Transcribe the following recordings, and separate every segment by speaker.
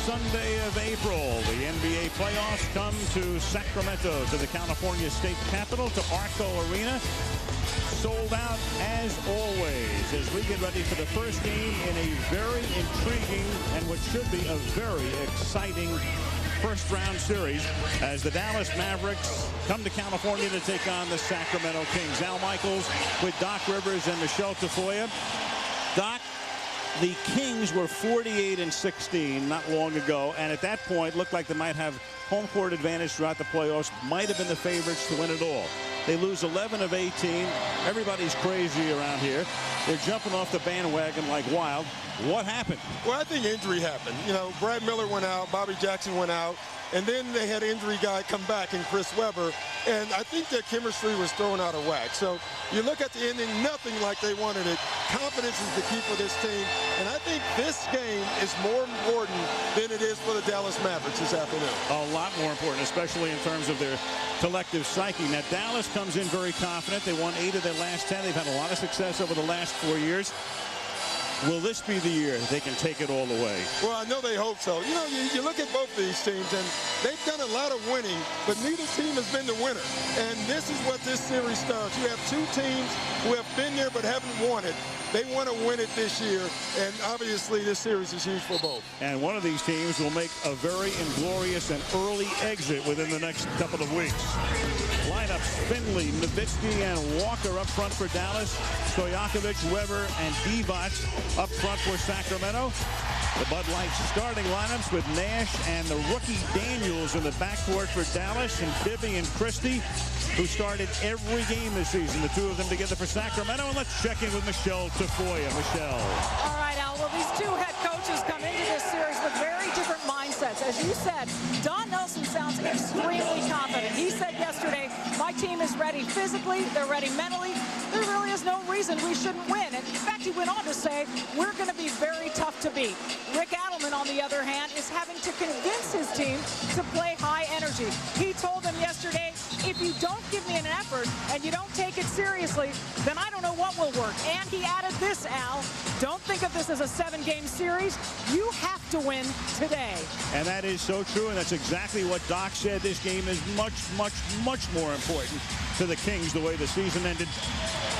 Speaker 1: Sunday of April. The NBA playoffs come to Sacramento, to the California State Capitol, to Arco Arena. Sold out as always as we get ready for the first game in a very intriguing and what should be a very exciting first round series as the Dallas Mavericks come to California to take on the Sacramento Kings. Al Michaels with Doc Rivers and Michelle Tafoya. Doc, the Kings were 48-16 not long ago, and at that point looked like they might have home court advantage throughout the playoffs, might have been the favorites to win it all. They lose 11 of 18. Everybody's crazy around here. They're jumping off the bandwagon like wild. What happened?
Speaker 2: Well, I think injury happened. You know, Brad Miller went out, Bobby Jackson went out, and then they had injury guy come back in Chris Webber, and I think their chemistry was thrown out of whack. So you look at the ending, nothing like they wanted it. Confidence is the key for this team, and I think this game is more important than it is for the Dallas Mavericks this afternoon.
Speaker 1: A lot more important, especially in terms of their collective psyche. Now, Dallas comes in very confident. They won 8 of their last 10. They've had a lot of success over the last 4 years. Will this be the year they can take it all the way?
Speaker 2: Well, I know they hope so. You know, you look at both these teams, and they've done a lot of winning, but neither team has been the winner. And this is what this series starts. You have two teams who have been there but haven't won it. They want to win it this year, and obviously this series is huge for both.
Speaker 1: And one of these teams will make a very inglorious and early exit within the next couple of weeks. Lineups: Finley, Nowitzki, and Walker up front for Dallas. Stojakovic, Weber, and Divac up front for Sacramento. The Bud Light starting lineups with Nash and the rookie Daniels in the backcourt for Dallas, and Bibby and Christie, who started every game this season. The two of them together for Sacramento. And let's check in with Michelle Tafoya. Michelle.
Speaker 3: All right, Al. Well, these two head coaches come into this series with very different mindsets. As you said, Don Nelson sounds extremely confident. He said yesterday, my team is ready physically, they're ready mentally. There really is no reason we shouldn't win. And in fact, he went on to say, we're going to be very tough to beat. Rick Adelman, on the other hand, is having to convince his team to play high energy. He told them yesterday, if you don't give me an effort and you don't take it seriously, then I don't know what will work. And he added this, Al, don't think of this as a 7-game series. You have to win today.
Speaker 1: And that is so true, and that's exactly what Doc said. This game is much, much, much more important to the Kings the way the season ended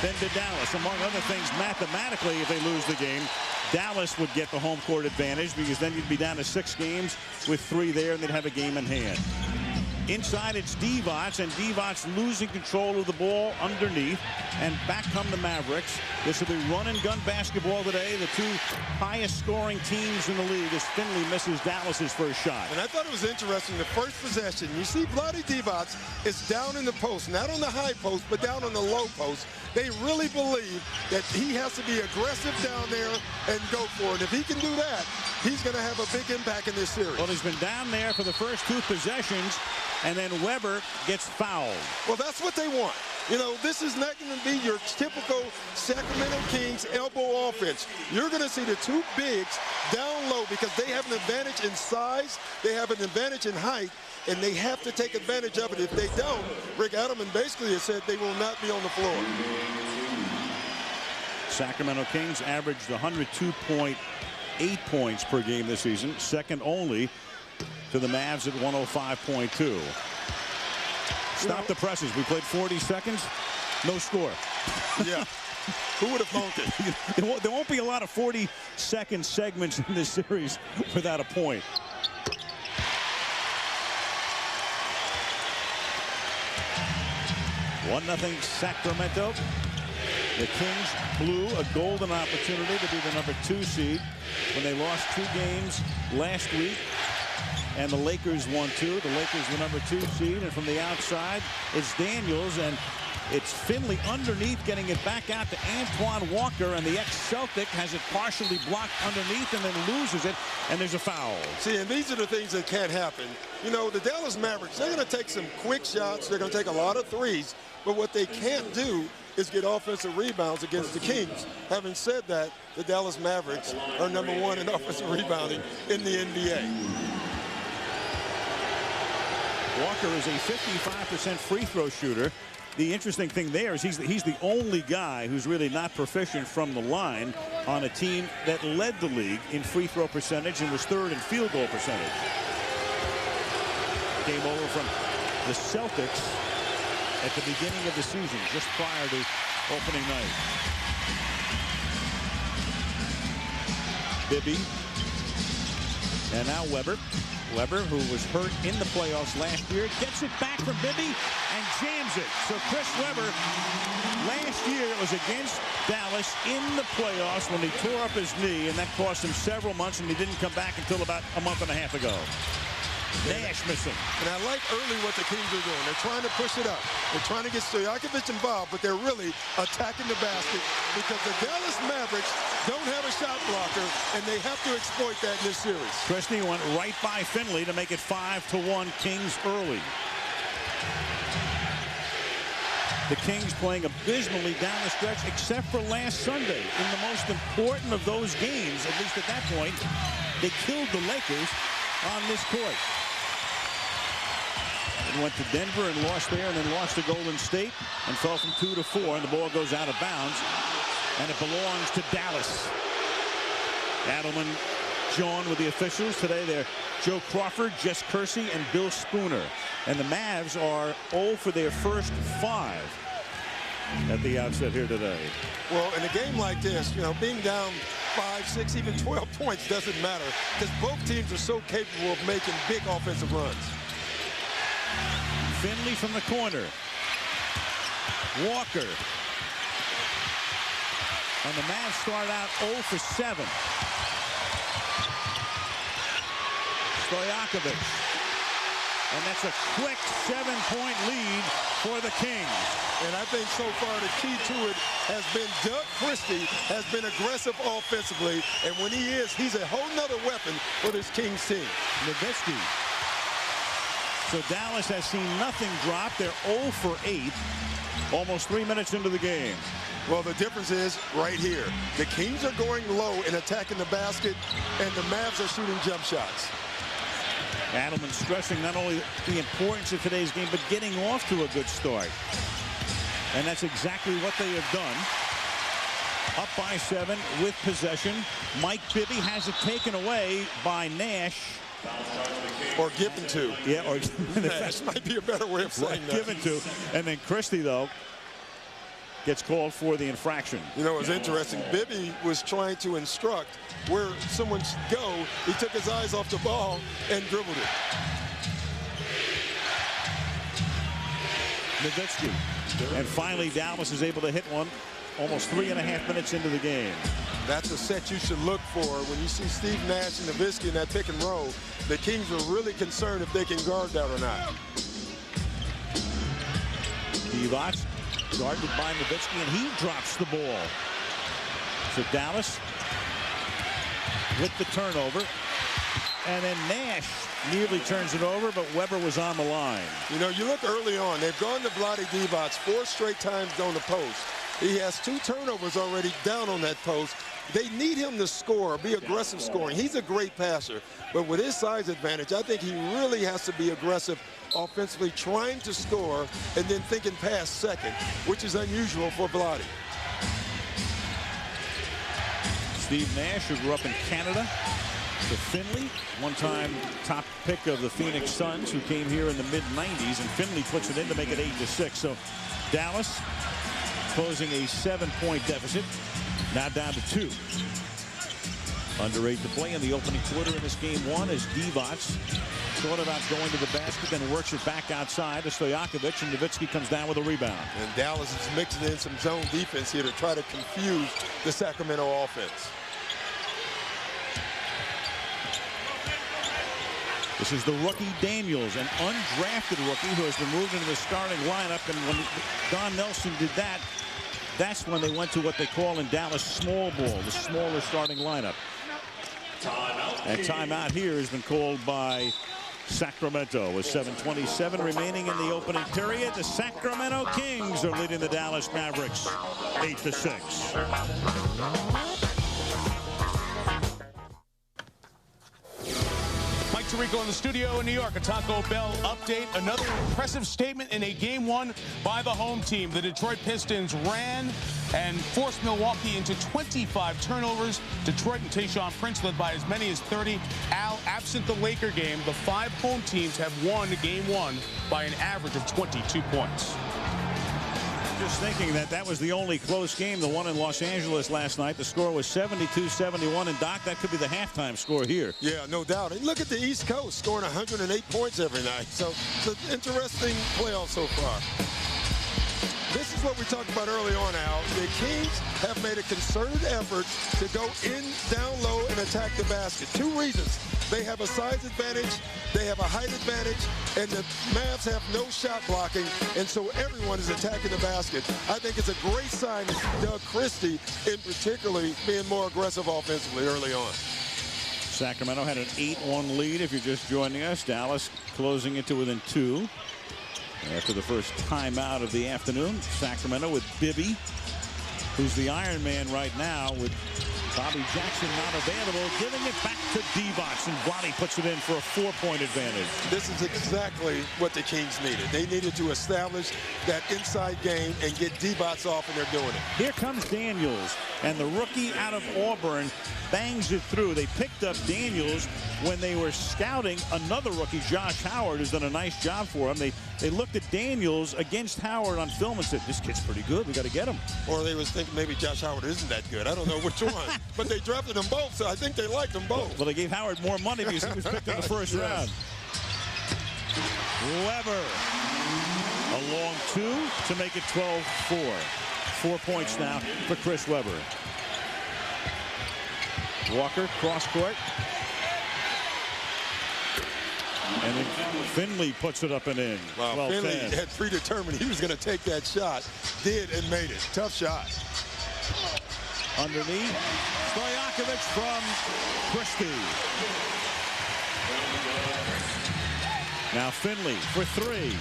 Speaker 1: than to Dallas. Among other things, mathematically, if they lose the game, Dallas would get the home court advantage because then you'd be down to 6 games with 3 there, and they'd have a game in hand. Inside, it's Divac, and Divac losing control of the ball underneath, and back come the Mavericks. This will be run-and-gun basketball today. The two highest-scoring teams in the league as Finley misses Dallas's first shot.
Speaker 2: And I thought it was interesting, the first possession, you see Vlade Divac is down in the post, not on the high post, but down on the low post. They really believe that he has to be aggressive down there and go for it. If he can do that, he's going to have a big impact in this series.
Speaker 1: Well, he's been down there for the first 2 possessions, and then Weber gets fouled.
Speaker 2: Well, that's what they want. You know, this is not going to be your typical Sacramento Kings elbow offense. You're going to see the 2 bigs down low because they have an advantage in size, they have an advantage in height, and they have to take advantage of it. If they don't, Rick Adelman basically has said they will not be on the floor.
Speaker 1: Sacramento Kings averaged 102.8 points per game this season, second only to the Mavs at 105.2. Stop the presses. We played 40 seconds. No score.
Speaker 2: Yeah. Who would have thunk
Speaker 1: it? There won't be a lot of 40-second segments in this series without a point. One nothing Sacramento. The Kings blew a golden opportunity to be the number 2 seed when they lost 2 games last week. And the Lakers won 2. The Lakers the number 2 seed. And from the outside, it's Daniels. And it's Finley underneath, getting it back out to Antoine Walker. And the ex-Celtic has it partially blocked underneath and then loses it. And there's a foul.
Speaker 2: See, and these are the things that can't happen. You know, the Dallas Mavericks, they're going to take some quick shots. They're going to take a lot of threes. But what they can't do is get offensive rebounds against the Kings. Having said that, the Dallas Mavericks are number 1 in offensive rebounding in the NBA.
Speaker 1: Walker is a 55% free throw shooter. The interesting thing there is he's the only guy who's really not proficient from the line on a team that led the league in free throw percentage and was third in field goal percentage. Came over from the Celtics at the beginning of the season, just prior to opening night. Bibby. And now Weber. Weber, who was hurt in the playoffs last year, gets it back from Bibby and jams it. So Chris Weber, last year it was against Dallas in the playoffs when he tore up his knee, and that cost him several months, and he didn't come back until about a month and a half ago. Nash missing.
Speaker 2: And I like early what the Kings are doing. They're trying to push it up. They're trying to get Stojakovic involved, but they're really attacking the basket because the Dallas Mavericks don't have a shot blocker, and they have to exploit that in this series.
Speaker 1: Christie went right by Finley to make it 5-1 Kings early. The Kings playing abysmally down the stretch, except for last Sunday. In the most important of those games, at least at that point, they killed the Lakers on this court. And went to Denver and lost there, and then lost to Golden State and fell from 2 to 4, and the ball goes out of bounds, and it belongs to Dallas. Adelman, John with the officials today. They're Joe Crawford, Jess Kersey, and Bill Spooner. And the Mavs are 0 for their first 5 at the outset here today.
Speaker 2: Well, in a game like this, you know, being down 5, 6, even 12 points doesn't matter because both teams are so capable of making big offensive runs.
Speaker 1: Finley from the corner. Walker. And the Mavs start out 0 for 7. Stojakovic. And that's a quick 7-point lead for the Kings.
Speaker 2: And I think so far the key to it has been Doug Christie has been aggressive offensively. And when he is, he's a whole nother weapon for this Kings team.
Speaker 1: Nowitzki. So Dallas has seen nothing drop. They're 0 for 8. Almost 3 minutes into the game.
Speaker 2: Well, the difference is right here. The Kings are going low and attacking the basket, and the Mavs are shooting jump shots.
Speaker 1: Adelman stressing not only the importance of today's game, but getting off to a good start. And that's exactly what they have done. Up by 7 with possession. Mike Bibby has it taken away by Nash.
Speaker 2: Or given to.
Speaker 1: Yeah, or
Speaker 2: Nash might be a better way of saying that.
Speaker 1: Given to. And then Christie, though, gets called for the infraction.
Speaker 2: You know, it was interesting. Bibby was trying to instruct where someone should go. He took his eyes off the ball and dribbled it.
Speaker 1: Nowitzki. And finally, Dallas is able to hit one almost 3.5 minutes into the game.
Speaker 2: That's a set you should look for when you see Steve Nash and Nowitzki in that pick and roll. The Kings are really concerned if they can guard that or not.
Speaker 1: Divac guarded by Nowitzki, and he drops the ball. So Dallas with the turnover. And then Nash nearly turns it over, but Weber was on the line.
Speaker 2: You know, you look early on. They've gone to Vlade Divac 4 straight times on the post. He has 2 turnovers already down on that post. They need him to score, be aggressive scoring. He's a great passer, but with his size advantage, I think he really has to be aggressive offensively, trying to score and then thinking past second, which is unusual for Vlade.
Speaker 1: Steve Nash, who grew up in Canada, to Finley, one-time top pick of the Phoenix Suns, who came here in the mid-90s, and Finley puts it in to make it 8-6. So Dallas closing a 7-point deficit, now down to 2. Under 8 to play in the opening quarter in this game 1 as Divac thought about going to the basket, then works it back outside to Stojakovic, and Nowitzki comes down with a rebound.
Speaker 2: And Dallas is mixing in some zone defense here to try to confuse the Sacramento offense.
Speaker 1: This is the rookie Daniels, an undrafted rookie who has been moved into the starting lineup. And when Don Nelson did that, that's when they went to what they call in Dallas small ball, the smaller starting lineup. And timeout here has been called by Sacramento with 7:27 remaining in the opening period. The Sacramento Kings are leading the Dallas Mavericks 8-6.
Speaker 4: Rico in the studio in New York. A Taco Bell update. Another impressive statement in a game won by the home team. The Detroit Pistons ran and forced Milwaukee into 25 turnovers. Detroit and Tayshaun Prince led by as many as 30. Al, absent the Laker game, the 5 home teams have won game 1 by an average of 22 points.
Speaker 1: Just thinking that was the only close game, the one in Los Angeles last night. The score was 72-71, and Doc, that could be the halftime score here.
Speaker 2: Yeah, no doubt. And look at the East Coast scoring 108 points every night. So it's an interesting playoff so far. This is what we talked about early on, Al. The Kings have made a concerted effort to go down low and attack the basket. 2 reasons. They have a size advantage, they have a height advantage, and the Mavs have no shot blocking, and so everyone is attacking the basket. I think it's a great sign of Doug Christie, in particularly being more aggressive offensively early on.
Speaker 1: Sacramento had an 8-1 lead if you're just joining us. Dallas closing it to within 2. After the first timeout of the afternoon, Sacramento with Bibby, who's the Iron Man right now, with Bobby Jackson not available, giving it back to Divac, and Vlade puts it in for a 4-point advantage.
Speaker 2: This is exactly what the Kings needed. They needed to establish that inside game and get Divac off, and they're doing it.
Speaker 1: Here comes Daniels, and the rookie out of Auburn bangs it through. They picked up Daniels when they were scouting another rookie, Josh Howard, who's done a nice job for him. They looked at Daniels against Howard on film and said, this kid's pretty good. We got to get him.
Speaker 2: Or they was thinking maybe Josh Howard isn't that good. I don't know which one. But they drafted them both, so I think they liked them both.
Speaker 1: Well, they gave Howard more money because he was picked in the first round. Weber, a long 2 to make it 12-4. 4 points now for Chris Weber. Walker, cross court. And then Finley puts it up and in.
Speaker 2: Wow, Finley had predetermined he was going to take that shot. Did and made it. Tough shot.
Speaker 1: Underneath, Stojakovic from Christie. Now Finley for 3.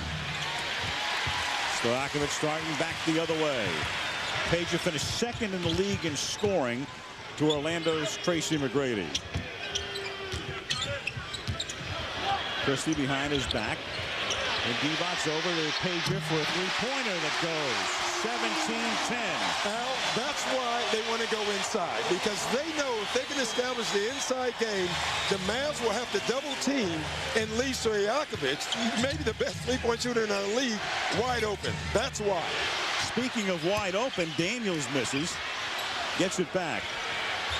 Speaker 1: Stojakovic starting back the other way. Pager finished 2nd in the league in scoring to Orlando's Tracy McGrady. Christie behind his back. And Divac's over to Pager for a 3-pointer that goes. 17-10.
Speaker 2: Al, that's why they want to go inside, because they know if they can establish the inside game, the Mavs will have to double team and leave Stojakovic, maybe the best 3-point shooter in our league, wide open. That's why.
Speaker 1: Speaking of wide open, Daniels misses, gets it back.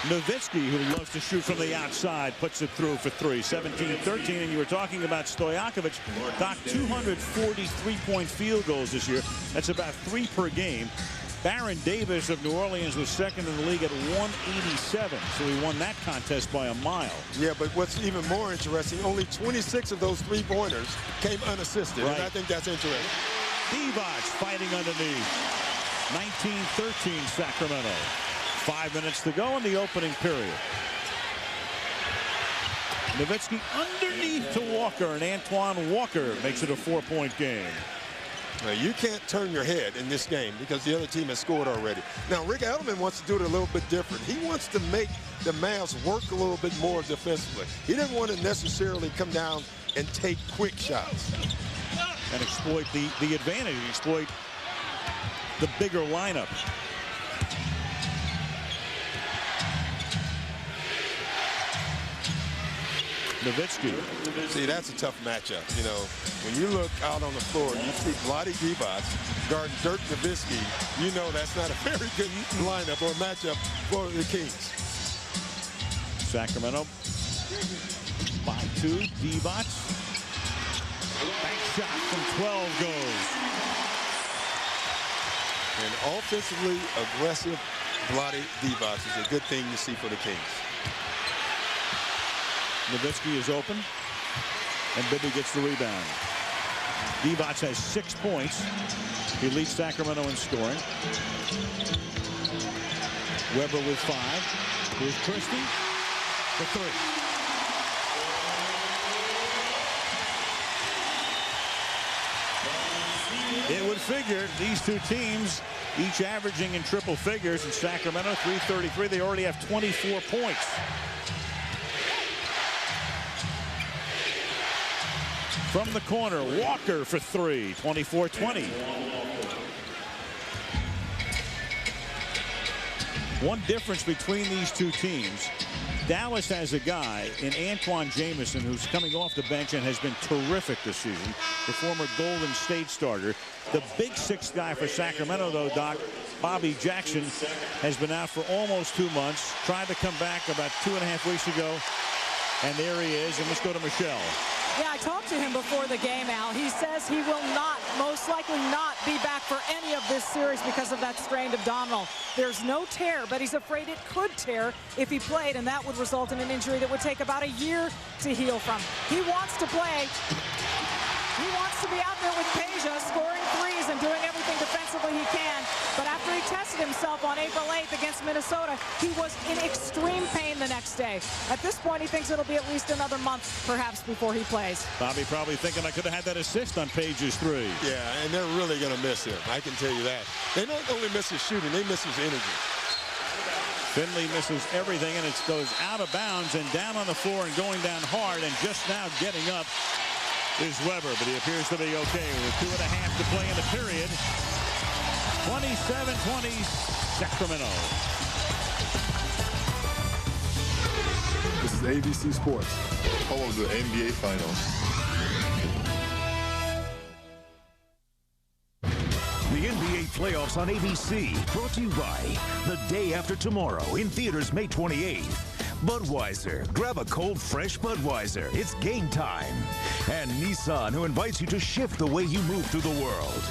Speaker 1: Nowitzki, who loves to shoot from the outside, puts it through for 3. 17-13, and you were talking about Stojakovic. Doc, 243-point field goals this year. That's about 3 per game. Baron Davis of New Orleans was 2nd in the league at 187, so he won that contest by a mile.
Speaker 2: Yeah, but what's even more interesting, only 26 of those 3-pointers came unassisted, right. And I think that's interesting.
Speaker 1: Divac fighting underneath. 19-13 Sacramento. 5 minutes to go in the opening period. Nowitzki underneath to Walker, and Antoine Walker makes it a 4-point game.
Speaker 2: Now, you can't turn your head in this game because the other team has scored already. Now, Rick Adelman wants to do it a little bit different. He wants to make the Mavs work a little bit more defensively. He didn't want to necessarily come down and take quick shots.
Speaker 1: And exploit the advantage, exploit the bigger lineup. Nowitzki.
Speaker 2: See, that's a tough matchup. You know, when you look out on the floor and you see Vlade Divac guarding Dirk Nowitzki, you know that's not a very good lineup or matchup for the Kings.
Speaker 1: Sacramento by 2. Divac. Bank shot from 12 goes.
Speaker 2: An offensively aggressive Vlade Divac is a good thing to see for the Kings.
Speaker 1: Nowitzki is open, and Bibby gets the rebound. Divac has 6 points. He leads Sacramento in scoring. Weber with 5. Here's Christie for 3. It would figure these 2 teams each averaging in triple figures. In Sacramento, 333. They already have 24 points. From the corner, Walker for three, 24-20. One difference between these two teams, Dallas has a guy in Antoine Jamison who's coming off the bench and has been terrific this season, the former Golden State starter. The big six guy for Sacramento, though, Doc, Bobby Jackson, has been out for almost 2 months, tried to come back about 2.5 weeks ago, and there he is. And let's go to Michelle.
Speaker 3: Yeah, I talked to him before the game, Al. He says he will not, most likely not, be back for any of this series because of that strained abdominal. There's no tear, but he's afraid it could tear if he played, and that would result in an injury that would take about a year to heal from. He wants to play. He wants to be out there with Peja, scoring threes and doing everything defensively he can. But after he tested himself on April 8th against Minnesota, he was in extreme pain the next day. At this point, he thinks it'll be at least another month, perhaps, before he plays.
Speaker 1: Bobby probably thinking I could have had that assist on Page's three.
Speaker 2: Yeah, and they're really going to miss him. I can tell you that. They don't only miss his shooting, they miss his energy.
Speaker 1: Finley misses everything, and it goes out of bounds and down on the floor and going down hard, and just now getting up is Weber, but he appears to be okay with 2.5 to play in the period. 27-20 Sacramento.
Speaker 5: This is ABC Sports.
Speaker 6: Follow the NBA Finals.
Speaker 7: The NBA playoffs on ABC, brought to you by The Day After Tomorrow, in theaters May 28th. Budweiser, grab a cold, fresh Budweiser. It's game time. And Nissan, who invites you to shift the way you move through the world.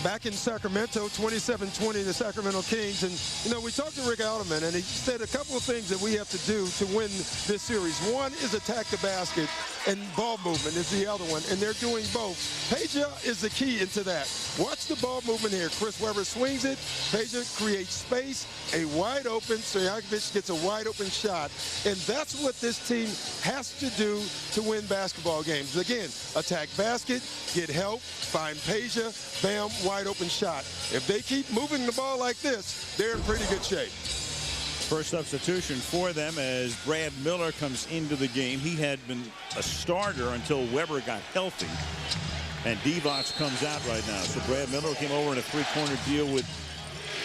Speaker 2: Back in Sacramento, 27-20, the Sacramento Kings. And, you know, we talked to Rick Alderman, and he said a couple of things that we have to do to win this series. One is attack the basket, and ball movement is the other one, and they're doing both. Peja is the key into that. Watch the ball movement here. Chris Webber swings it. Peja creates space, a wide open, Stojakovic gets a wide open shot, and that's what this team has to do to win basketball games. Again, attack basket, get help, find Peja, bam, wide open shot. If they keep moving the ball like this, they're in pretty good shape.
Speaker 1: First substitution for them as Brad Miller comes into the game. He had been a starter until Weber got healthy. And Divac comes out right now. So Brad Miller came over in a three-corner deal with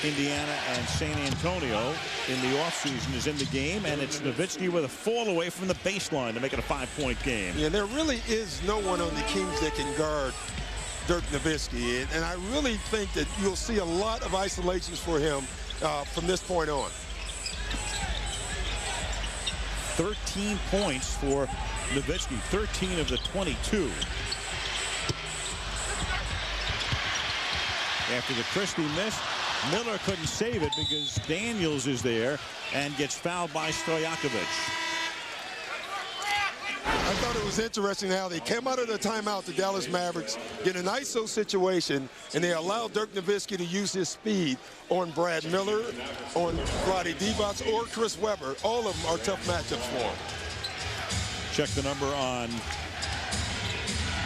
Speaker 1: Indiana and San Antonio in the offseason, is in the game, and it's Nowitzki with a fall away from the baseline to make it a 5-point game.
Speaker 2: Yeah, there really is no one on the Kings that can guard Dirk Nowitzki, and I really think that you'll see a lot of isolations for him from this point on.
Speaker 1: 13 points for Nowitzki, 13 of the 22. After the Christie miss, Miller couldn't save it because Daniels is there and gets fouled by Stojakovic.
Speaker 2: I thought it was interesting how they came out of the timeout, the Dallas Mavericks, get an ISO situation, and they allowed Dirk Nowitzki to use his speed on Brad Miller, on Vlade Divac, or Chris Webber. All of them are tough matchups for him.
Speaker 1: Check the number on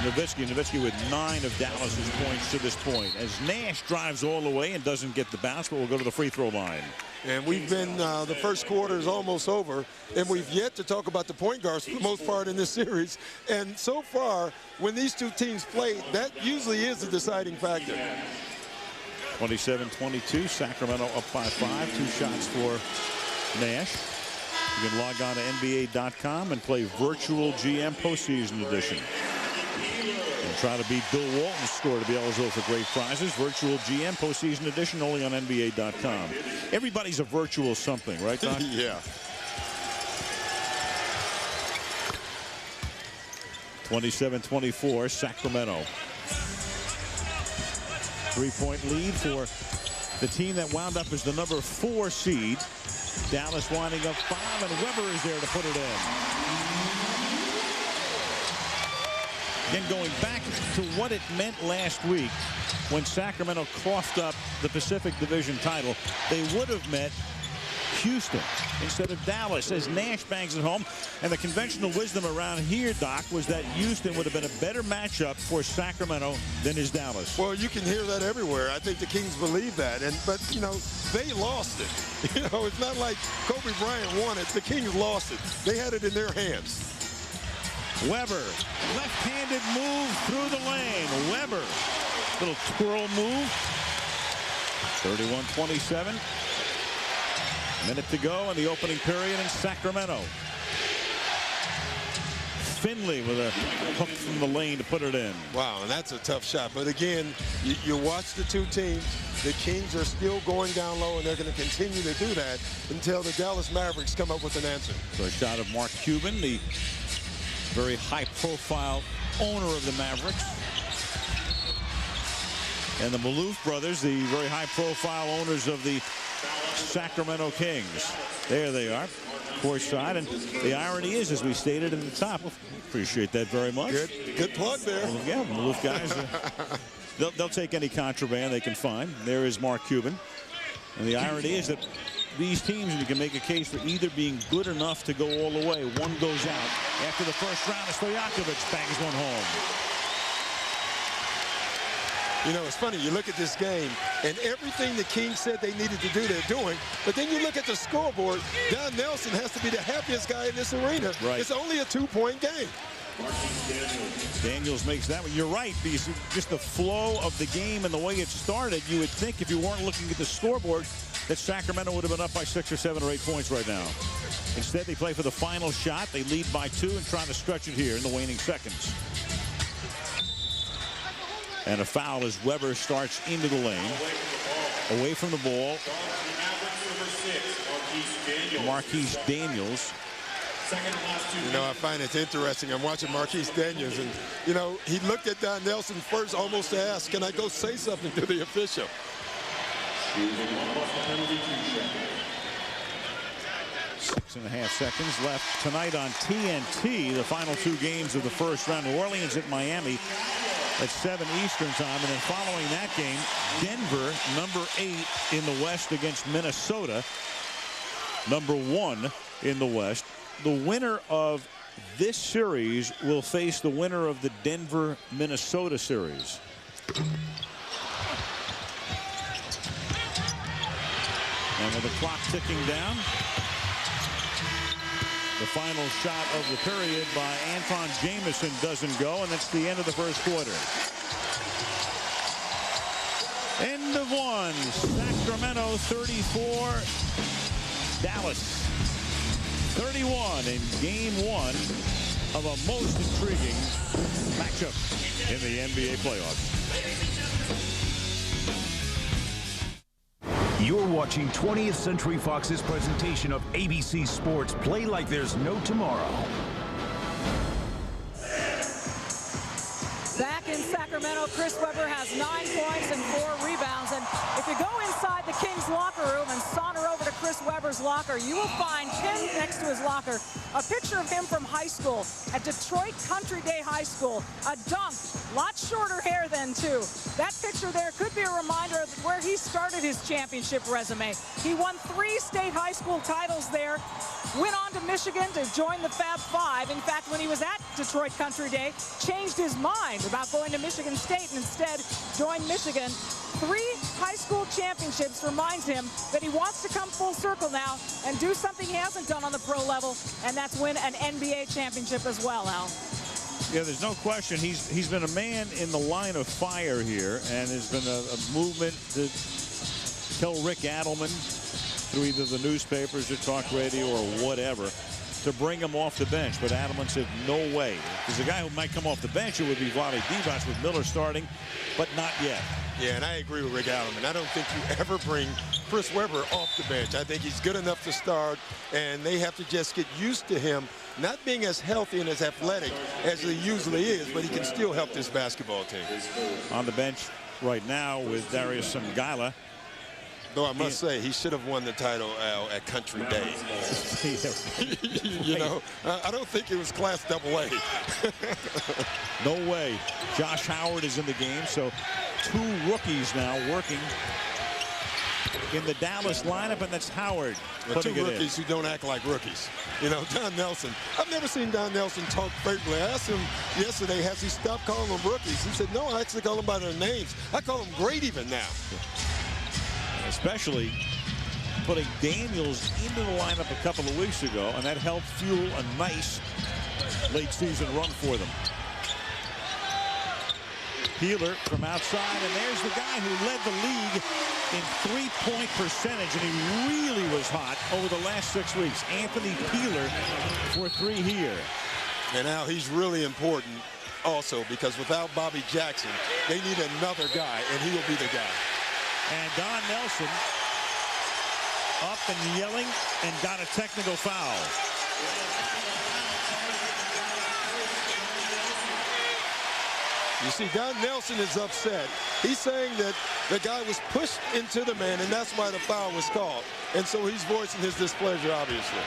Speaker 1: Nowitzki. Nowitzki with 9 of Dallas's points to this point, as Nash drives all the way and doesn't get the bounce, but will go to the free throw line.
Speaker 2: And we've been, the first quarter is almost over, and we've yet to talk about the point guards for the most part in this series. And so far, when these two teams play, that usually is the deciding factor.
Speaker 1: 27-22, Sacramento up by 5, 2 shots for Nash. You can log on to NBA.com and play Virtual GM Postseason Edition. And try to beat Bill Walton's score to be eligible for great prizes. Virtual GM Postseason Edition only on NBA.com. Everybody's a virtual something, right, Doc?
Speaker 2: Yeah.
Speaker 1: 27-24, Sacramento. 3-point lead for the team that wound up as the number 4 seed. Dallas winding up 5, and Weber is there to put it in. Again, going back to what it meant last week when Sacramento coughed up the Pacific Division title, they would have met Houston instead of Dallas as Nash bangs it home. And the conventional wisdom around here, Doc, was that Houston would have been a better matchup for Sacramento than is Dallas.
Speaker 2: Well, you can hear that everywhere. I think the Kings believe that. But, you know, they lost it. You know, it's not like Kobe Bryant won it. The Kings lost it. They had it in their hands.
Speaker 1: Weber, left-handed move through the lane. Weber, little twirl move. 31-27. Minute to go in the opening period in Sacramento. Finley with a hook from the lane to put it in.
Speaker 2: Wow, and that's a tough shot. But again, you watch the two teams. The Kings are still going down low, and they're going to continue to do that until the Dallas Mavericks come up with an answer.
Speaker 1: So a shot of Mark Cuban, the very high-profile owner of the Mavericks. And the Maloof brothers, the very high-profile owners of the Sacramento Kings. There they are, course side. And the irony is, as we stated in the top, appreciate that very much.
Speaker 2: Good plug there.
Speaker 1: Well, yeah, Maloof guys, they'll take any contraband they can find. There is Mark Cuban. And the irony is that these teams, you can make a case for either being good enough to go all the way. One goes out. After the first round, Stojakovic bangs one home.
Speaker 2: You know, it's funny, you look at this game, and everything the Kings said they needed to do, they're doing. But then you look at the scoreboard, Don Nelson has to be the happiest guy in this arena.
Speaker 1: Right.
Speaker 2: It's only a 2-point game.
Speaker 1: Daniels makes that one. You're right, because just the flow of the game and the way it started, you would think if you weren't looking at the scoreboard that Sacramento would have been up by 6 or 7 or 8 points right now. Instead, they play for the final shot. They lead by 2 and try to stretch it here in the waning seconds. And a foul as Weber starts into the lane. Away from the ball. Marquise Daniels.
Speaker 2: You know, I find it interesting. I'm watching Marquise Daniels, and, you know, he looked at Don Nelson first almost to ask, can I go say something to the official?
Speaker 1: 6.5 seconds left tonight on TNT. The final 2 games of the first round. New Orleans at Miami at 7 Eastern time. And then following that game, Denver, number 8 in the West against Minnesota, number 1 in the West. The winner of this series will face the winner of the Denver-Minnesota series. And with the clock ticking down, the final shot of the period by Anton Jamison doesn't go, and that's the end of the first quarter. End of 1. Sacramento 34. Dallas 31 in game 1 of a most intriguing matchup in the NBA playoffs.
Speaker 7: You're watching 20th Century Fox's presentation of ABC Sports Play Like There's No Tomorrow.
Speaker 3: Back in Sacramento, Chris Webber has 9 points and 4 rebounds. And if you go inside the Kings locker room and saunter over to Chris Webber's locker, you will find pinned next to his locker a picture of him from high school at Detroit Country Day High School. A dunk, lot shorter hair then too. That picture there could be a reminder of where he started his championship resume. He won 3 state high school titles there, went on to Michigan to join the Fab Five. In fact, when he was at Detroit Country Day, changed his mind about going to Michigan State and instead joined Michigan. 3 high school championships reminds him that he wants to come full circle now and do something he hasn't done on the pro level, and that's win an NBA championship as well, Al.
Speaker 1: Yeah, there's no question. He's been a man in the line of fire here, and there's been a movement to tell Rick Adelman through either the newspapers or talk radio or whatever to bring him off the bench. But Adelman said, no way. There's a guy who might come off the bench. It would be Vlade Divac with Miller starting, but not yet.
Speaker 2: Yeah, and I agree with Rick Adelman. I don't think you ever bring Chris Webber off the bench. I think he's good enough to start, and they have to just get used to him not being as healthy and as athletic as he usually is, but he can still help this basketball team.
Speaker 1: On the bench right now with Darius Sangaila.
Speaker 2: Though I must say, he should have won the title, Al, at Country Day. You know, I don't think it was Class AA.
Speaker 1: No way. Josh Howard is in the game, so 2 rookies now working in the Dallas lineup, and that's Howard putting
Speaker 2: 2 rookies who don't act like rookies. You know, Don Nelson. I've never seen Don Nelson talk favorably. I asked him yesterday, has he stopped calling them rookies? He said, no, I actually call them by their names. I call them great even now.
Speaker 1: Especially putting Daniels into the lineup a couple of weeks ago, and that helped fuel a nice late season run for them. Peeler from outside, and there's the guy who led the league in three-point percentage, and he really was hot over the last 6 weeks. Anthony Peeler for three here.
Speaker 2: And now he's really important also, because without Bobby Jackson, they need another guy, and he will be the guy.
Speaker 1: And Don Nelson up and yelling and got a technical foul.
Speaker 2: You see, Don Nelson is upset. He's saying that the guy was pushed into the man, and that's why the foul was called. And so he's voicing his displeasure, obviously.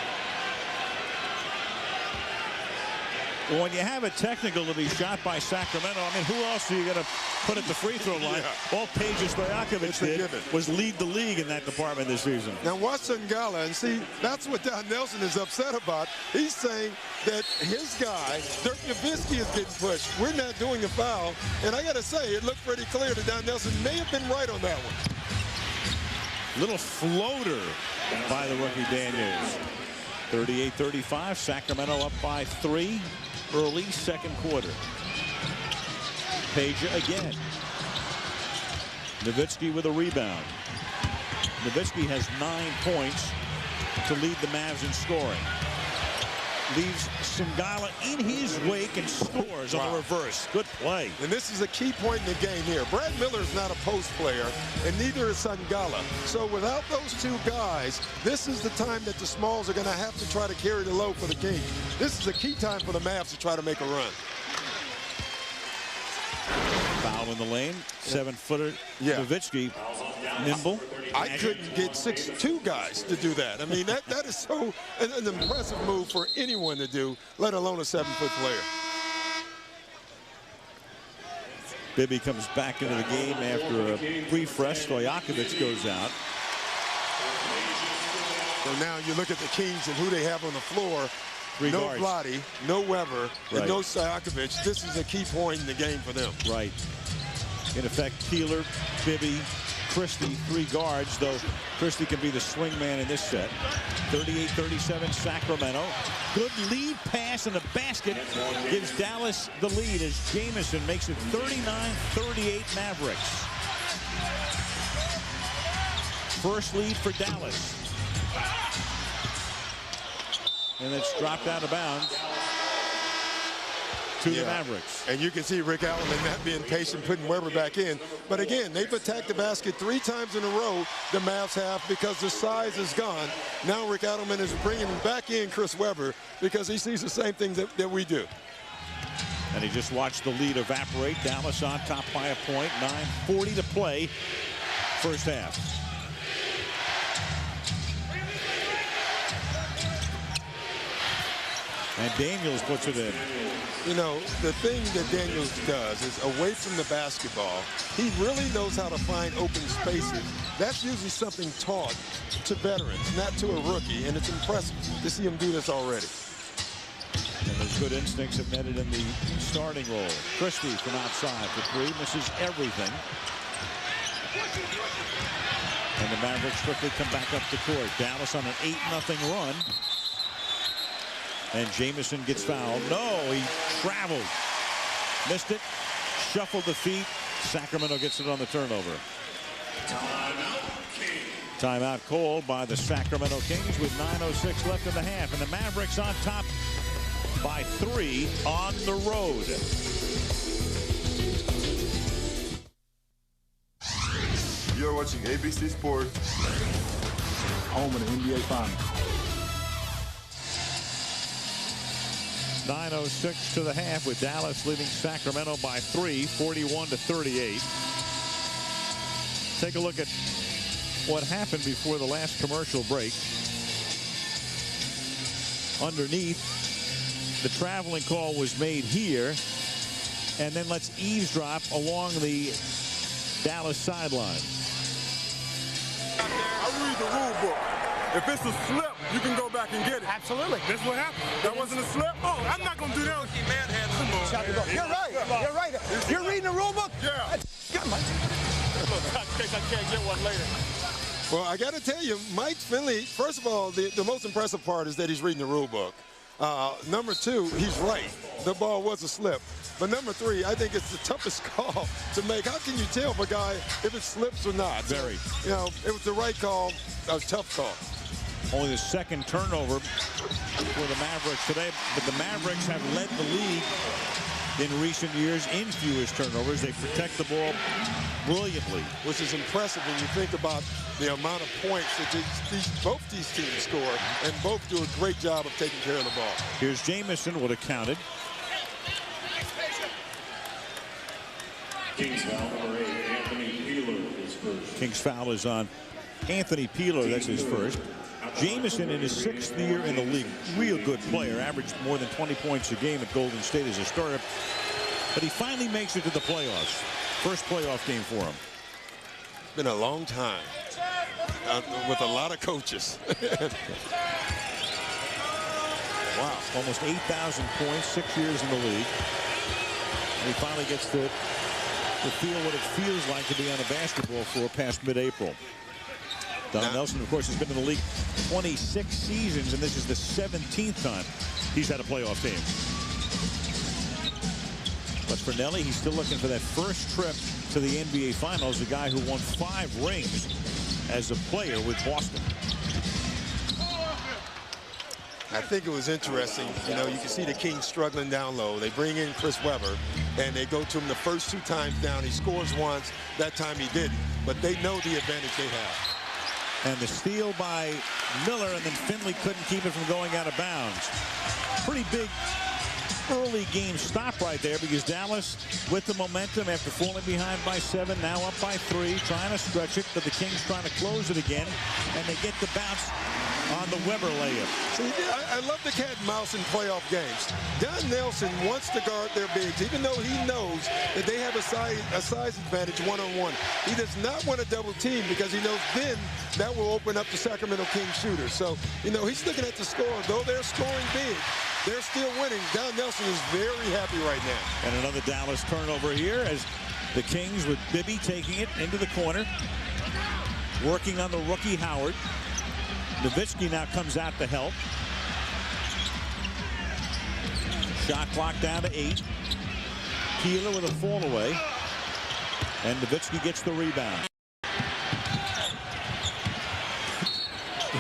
Speaker 1: Well, when you have a technical to be shot by Sacramento, I mean, who else are you going to put at the free throw line? Yeah. All Pages Stojakovic did was lead the league in that department this season.
Speaker 2: Now watch Sungala, and see, that's what Don Nelson is upset about. He's saying that his guy, Dirk Nowitzki, is getting pushed. We're not doing a foul. And I got to say, it looked pretty clear that Don Nelson may have been right on that one.
Speaker 1: Little floater by the rookie Daniels. 38-35, Sacramento up by 3. Early second quarter. Page again. Nowitzki with a rebound. Nowitzki has 9 points to lead the Mavs in scoring. Leaves Sungala in his wake and scores on the reverse. Good play.
Speaker 2: And this is a key point in the game here. Brad Miller is not a post player, and neither is Sungala. So without those two guys, this is the time that the Smalls are going to have to try to carry the load for the Kings. This is a key time for the Mavs to try to make a run.
Speaker 1: Foul in the lane. 7-footer. Nowitzki. Nimble.
Speaker 2: I couldn't get 6'2" guys to do that. I mean, that is so an impressive move for anyone to do, let alone a 7-foot player.
Speaker 1: Bibby comes back into the game after a refresh. Stojakovic goes out.
Speaker 2: So now you look at the Kings and who they have on the floor. No
Speaker 1: guards.
Speaker 2: Vlade, no Weber, and no Stojakovic. This is a key point in the game for them.
Speaker 1: Right. In effect, Peeler, Bibby, Christie, 3 guards, though Christie can be the swing man in this set. 38-37 Sacramento. Good lead pass in the basket gives Dallas the lead as Jamison makes it 39-38 Mavericks. First lead for Dallas. And it's dropped out of bounds to the Mavericks.
Speaker 2: And you can see Rick Allen not being patient, putting Weber back in. But again, they've attacked the basket 3 times in a row, the Mavs have, because the size is gone. Now Rick Adelman is bringing back in Chris Weber because he sees the same thing that we do.
Speaker 1: And he just watched the lead evaporate. Dallas on top by a point. 9:40 to play. First half. And Daniels puts it in.
Speaker 2: You know, the thing that Daniels does is away from the basketball, he really knows how to find open spaces. That's usually something taught to veterans, not to a rookie, and it's impressive to see him do this already.
Speaker 1: And those good instincts have netted in the starting role. Christie from outside for 3, misses everything. And the Mavericks quickly come back up the court. Dallas on an 8-0 run. And Jamison gets fouled. No, he traveled. Missed it. Shuffled the feet. Sacramento gets it on the turnover. Timeout called by the Sacramento Kings with 9:06 left in the half. And the Mavericks on top by 3 on the road.
Speaker 6: You're watching ABC Sports.
Speaker 5: Home of the NBA Finals.
Speaker 1: 9:06 to the half with Dallas leading Sacramento by 3, 41-38. Take a look at what happened before the last commercial break. Underneath, the traveling call was made here, and then let's eavesdrop along the Dallas sideline.
Speaker 8: I read the rule book. If it's a slip, you can go back and get it.
Speaker 9: Absolutely.
Speaker 8: That's what happened. That wasn't a slip. Oh, I'm not going to do that.
Speaker 9: You're right. You're right. You're reading the rule book?
Speaker 8: Yeah.
Speaker 9: In case I can't get one later.
Speaker 2: Well, I got to tell you, Mike Finley, first of all, the most impressive part is that he's reading the rule book. Number 2, he's right. The ball was a slip. But number 3, I think it's the toughest call to make. How can you tell if a guy if it slips or not?
Speaker 1: Very.
Speaker 2: You know, it was the right call, a tough call.
Speaker 1: Only the second turnover for the Mavericks today, but the Mavericks have led the league in recent years in fewest turnovers. They protect the ball brilliantly.
Speaker 2: Which is impressive when you think about the amount of points that both these teams score, and both do a great job of taking care of the ball.
Speaker 1: Here's Jamison, would have counted.
Speaker 10: King's foul number 8, Anthony Peeler is first.
Speaker 1: King's foul is on Anthony Peeler. That's his first. Jamison in his 6th year in the league, real good player, averaged more than 20 points a game at Golden State as a starter. But he finally makes it to the playoffs. First playoff game for him.
Speaker 2: Been a long time with a lot of coaches.
Speaker 1: Wow, almost 8,000 points, 6 years in the league. And he finally gets to feel what it feels like to be on a basketball floor past mid-April. Don Nelson, of course, has been in the league 26 seasons, and this is the 17th time he's had a playoff team. But for Nelly, he's still looking for that first trip to the NBA Finals, a guy who won 5 rings as a player with Boston.
Speaker 2: I think it was interesting. You know, you can see the Kings struggling down low. They bring in Chris Webber, and they go to him the first 2 times down. He scores once. That time he didn't. But they know the advantage they have.
Speaker 1: And the steal by Miller, and then Finley couldn't keep it from going out of bounds. Pretty big early game stop right there, because Dallas, with the momentum after falling behind by 7, now up by 3, trying to stretch it, but the Kings trying to close it again, and they get the bounce on the Webber layup.
Speaker 2: See, I love the cat and mouse in playoff games. Don Nelson wants to guard their bigs, even though he knows that they have a size advantage one-on-one. He does not want to double team, because he knows then that will open up the Sacramento Kings shooters. So, you know, he's looking at the score. Though they're scoring big, they're still winning. Don Nelson is very happy right now.
Speaker 1: And another Dallas turnover here, as the Kings with Bibby taking it into the corner, working on the rookie Howard. Nowitzki now comes out to help. Shot clock down to 8. Peeler with a fall away. And Nowitzki gets the rebound.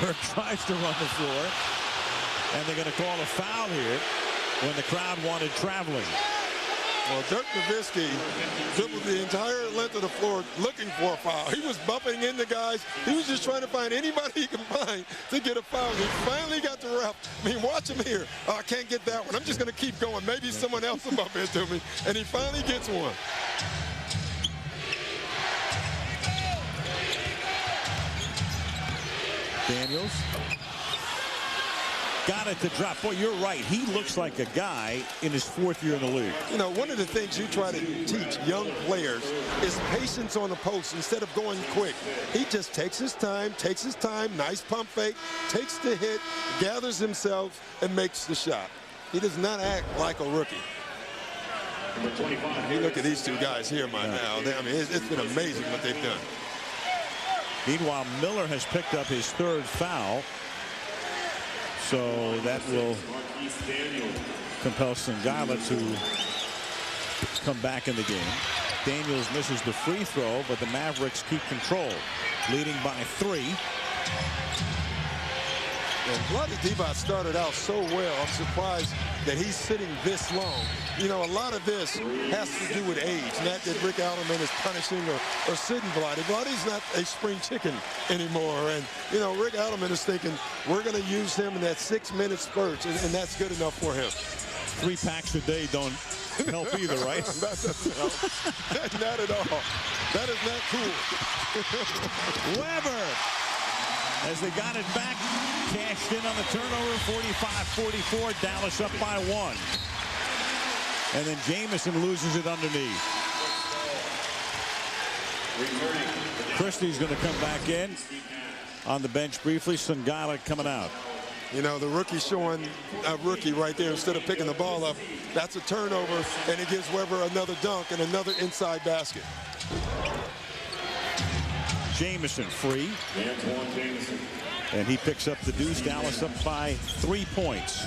Speaker 1: Burke tries to run the floor. And they're going to call a foul here when the crowd wanted traveling.
Speaker 2: Well, Dirk Nowitzki dribbled the entire length of the floor looking for a foul. He was bumping into guys. He was just trying to find anybody he could find to get a foul. He finally got the ref. I mean, watch him here. Oh, I can't get that one. I'm just going to keep going. Maybe someone else will bump into me. And he finally gets one.
Speaker 1: Daniels got it to drop. Boy, you're right. He looks like a guy in his 4th year in the league.
Speaker 2: You know, one of the things you try to teach young players is patience on the post instead of going quick. He just takes his time, nice pump fake, takes the hit, gathers himself, and makes the shot. He does not act like a rookie. You look at these 2 guys here, now. I mean, it's been amazing what they've done.
Speaker 1: Meanwhile, Miller has picked up his 3rd foul. So that will compel Sangala to come back in the game. Daniels misses the free throw, but the Mavericks keep control, leading by 3.
Speaker 2: And Vlade Divac started out so well. I'm surprised that he's sitting this long. You know, a lot of this has to do with age, not that Rick Alderman is punishing or sitting Vlade. Vlade's not a spring chicken anymore. And, you know, Rick Alderman is thinking, we're going to use him in that 6-minute spurt, and that's good enough for him.
Speaker 1: 3 packs a day don't help either, right?
Speaker 2: That doesn't help. Not at all. That is not cool.
Speaker 1: Webber, as they got it back, cashed in on the turnover, 45-44, Dallas up by 1. And then Jamison loses it underneath. Christie's going to come back in on the bench briefly. Sangala coming out.
Speaker 2: You know, the rookie showing a rookie right there instead of picking the ball up. That's a turnover, and it gives Webber another dunk and another inside basket.
Speaker 1: Jamison free. And he picks up the deuce. Dallas up by 3 points.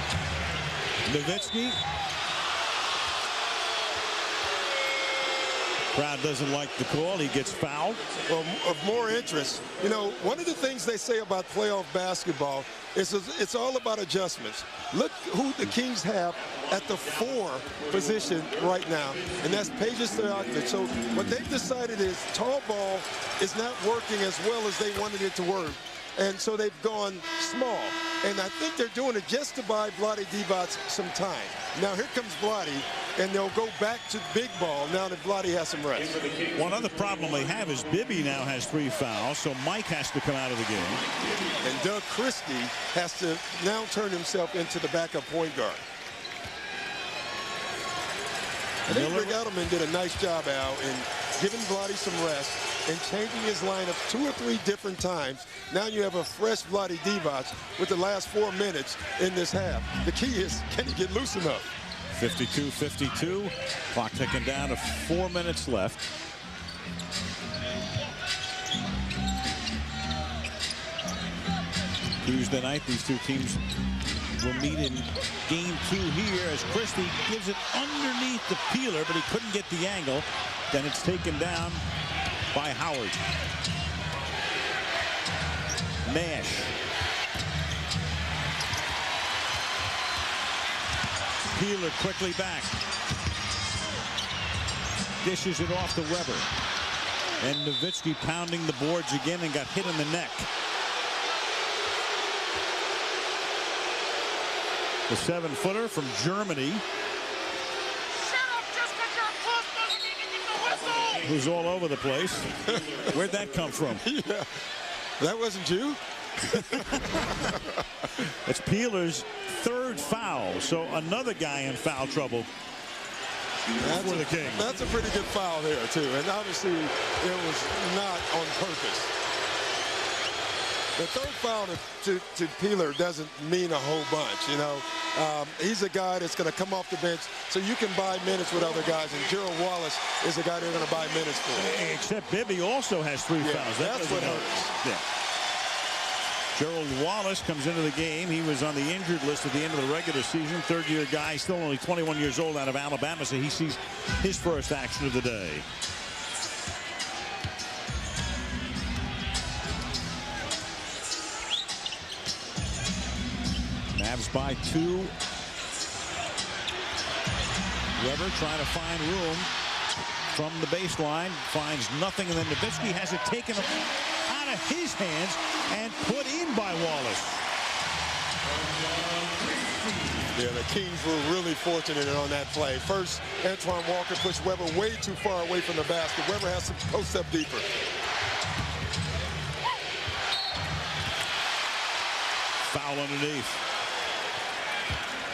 Speaker 1: Nowitzki. Crowd doesn't like the call. He gets fouled.
Speaker 2: Well, of more interest, you know, one of the things they say about playoff basketball is it's all about adjustments. Look who the Kings have at the 4 position right now, and that's Pages Stojakovic. So what they've decided is tall ball is not working as well as they wanted it to work. And so they've gone small. And I think they're doing it just to buy Vlade Divac some time. Now here comes Vlade, and they'll go back to big ball now that Vlade has some rest.
Speaker 1: One other problem they have is Bibby now has 3 fouls, so Mike has to come out of the game.
Speaker 2: And Doug Christie has to now turn himself into the backup point guard. I think Rick Edelman did a nice job, Al, in giving Vlade some rest and changing his lineup 2 or 3 different times. Now you have a fresh Vlade Divac with the last 4 minutes in this half. The key is, can he get loose enough?
Speaker 1: 52-52. Clock ticking down to 4 minutes left. Tuesday night, these two teams will meet in game 2 here as Christie gives it underneath the Peeler, but he couldn't get the angle. Then it's taken down by Howard. Nash. Peeler quickly back. Dishes it off to Weber. And Nowitzki pounding the boards again and got hit in the neck. The 7-footer from Germany. Who's all over the place. Where'd that come from?
Speaker 2: Yeah, that wasn't you.
Speaker 1: It's Peeler's 3rd foul, so another guy in foul trouble for the Kings.
Speaker 2: That's a pretty good foul there, too, and obviously it was not on purpose. The 3rd foul to Peeler doesn't mean a whole bunch, you know. He's a guy that's going to come off the bench so you can buy minutes with other guys, and Gerald Wallace is a guy they're going to buy minutes for.
Speaker 1: Except Bibby also has 3 fouls.
Speaker 2: That's what hurts.
Speaker 1: Yeah. Gerald Wallace comes into the game. He was on the injured list at the end of the regular season. 3rd-year guy, still only 21 years old, out of Alabama, so he sees his first action of the day. Mavs by 2. Weber trying to find room from the baseline, finds nothing, and then Nowitzki has it taken out of his hands and put in by Wallace.
Speaker 2: Yeah, the Kings were really fortunate on that play. First, Antoine Walker pushed Weber way too far away from the basket. Weber has to post up deeper.
Speaker 1: Foul underneath.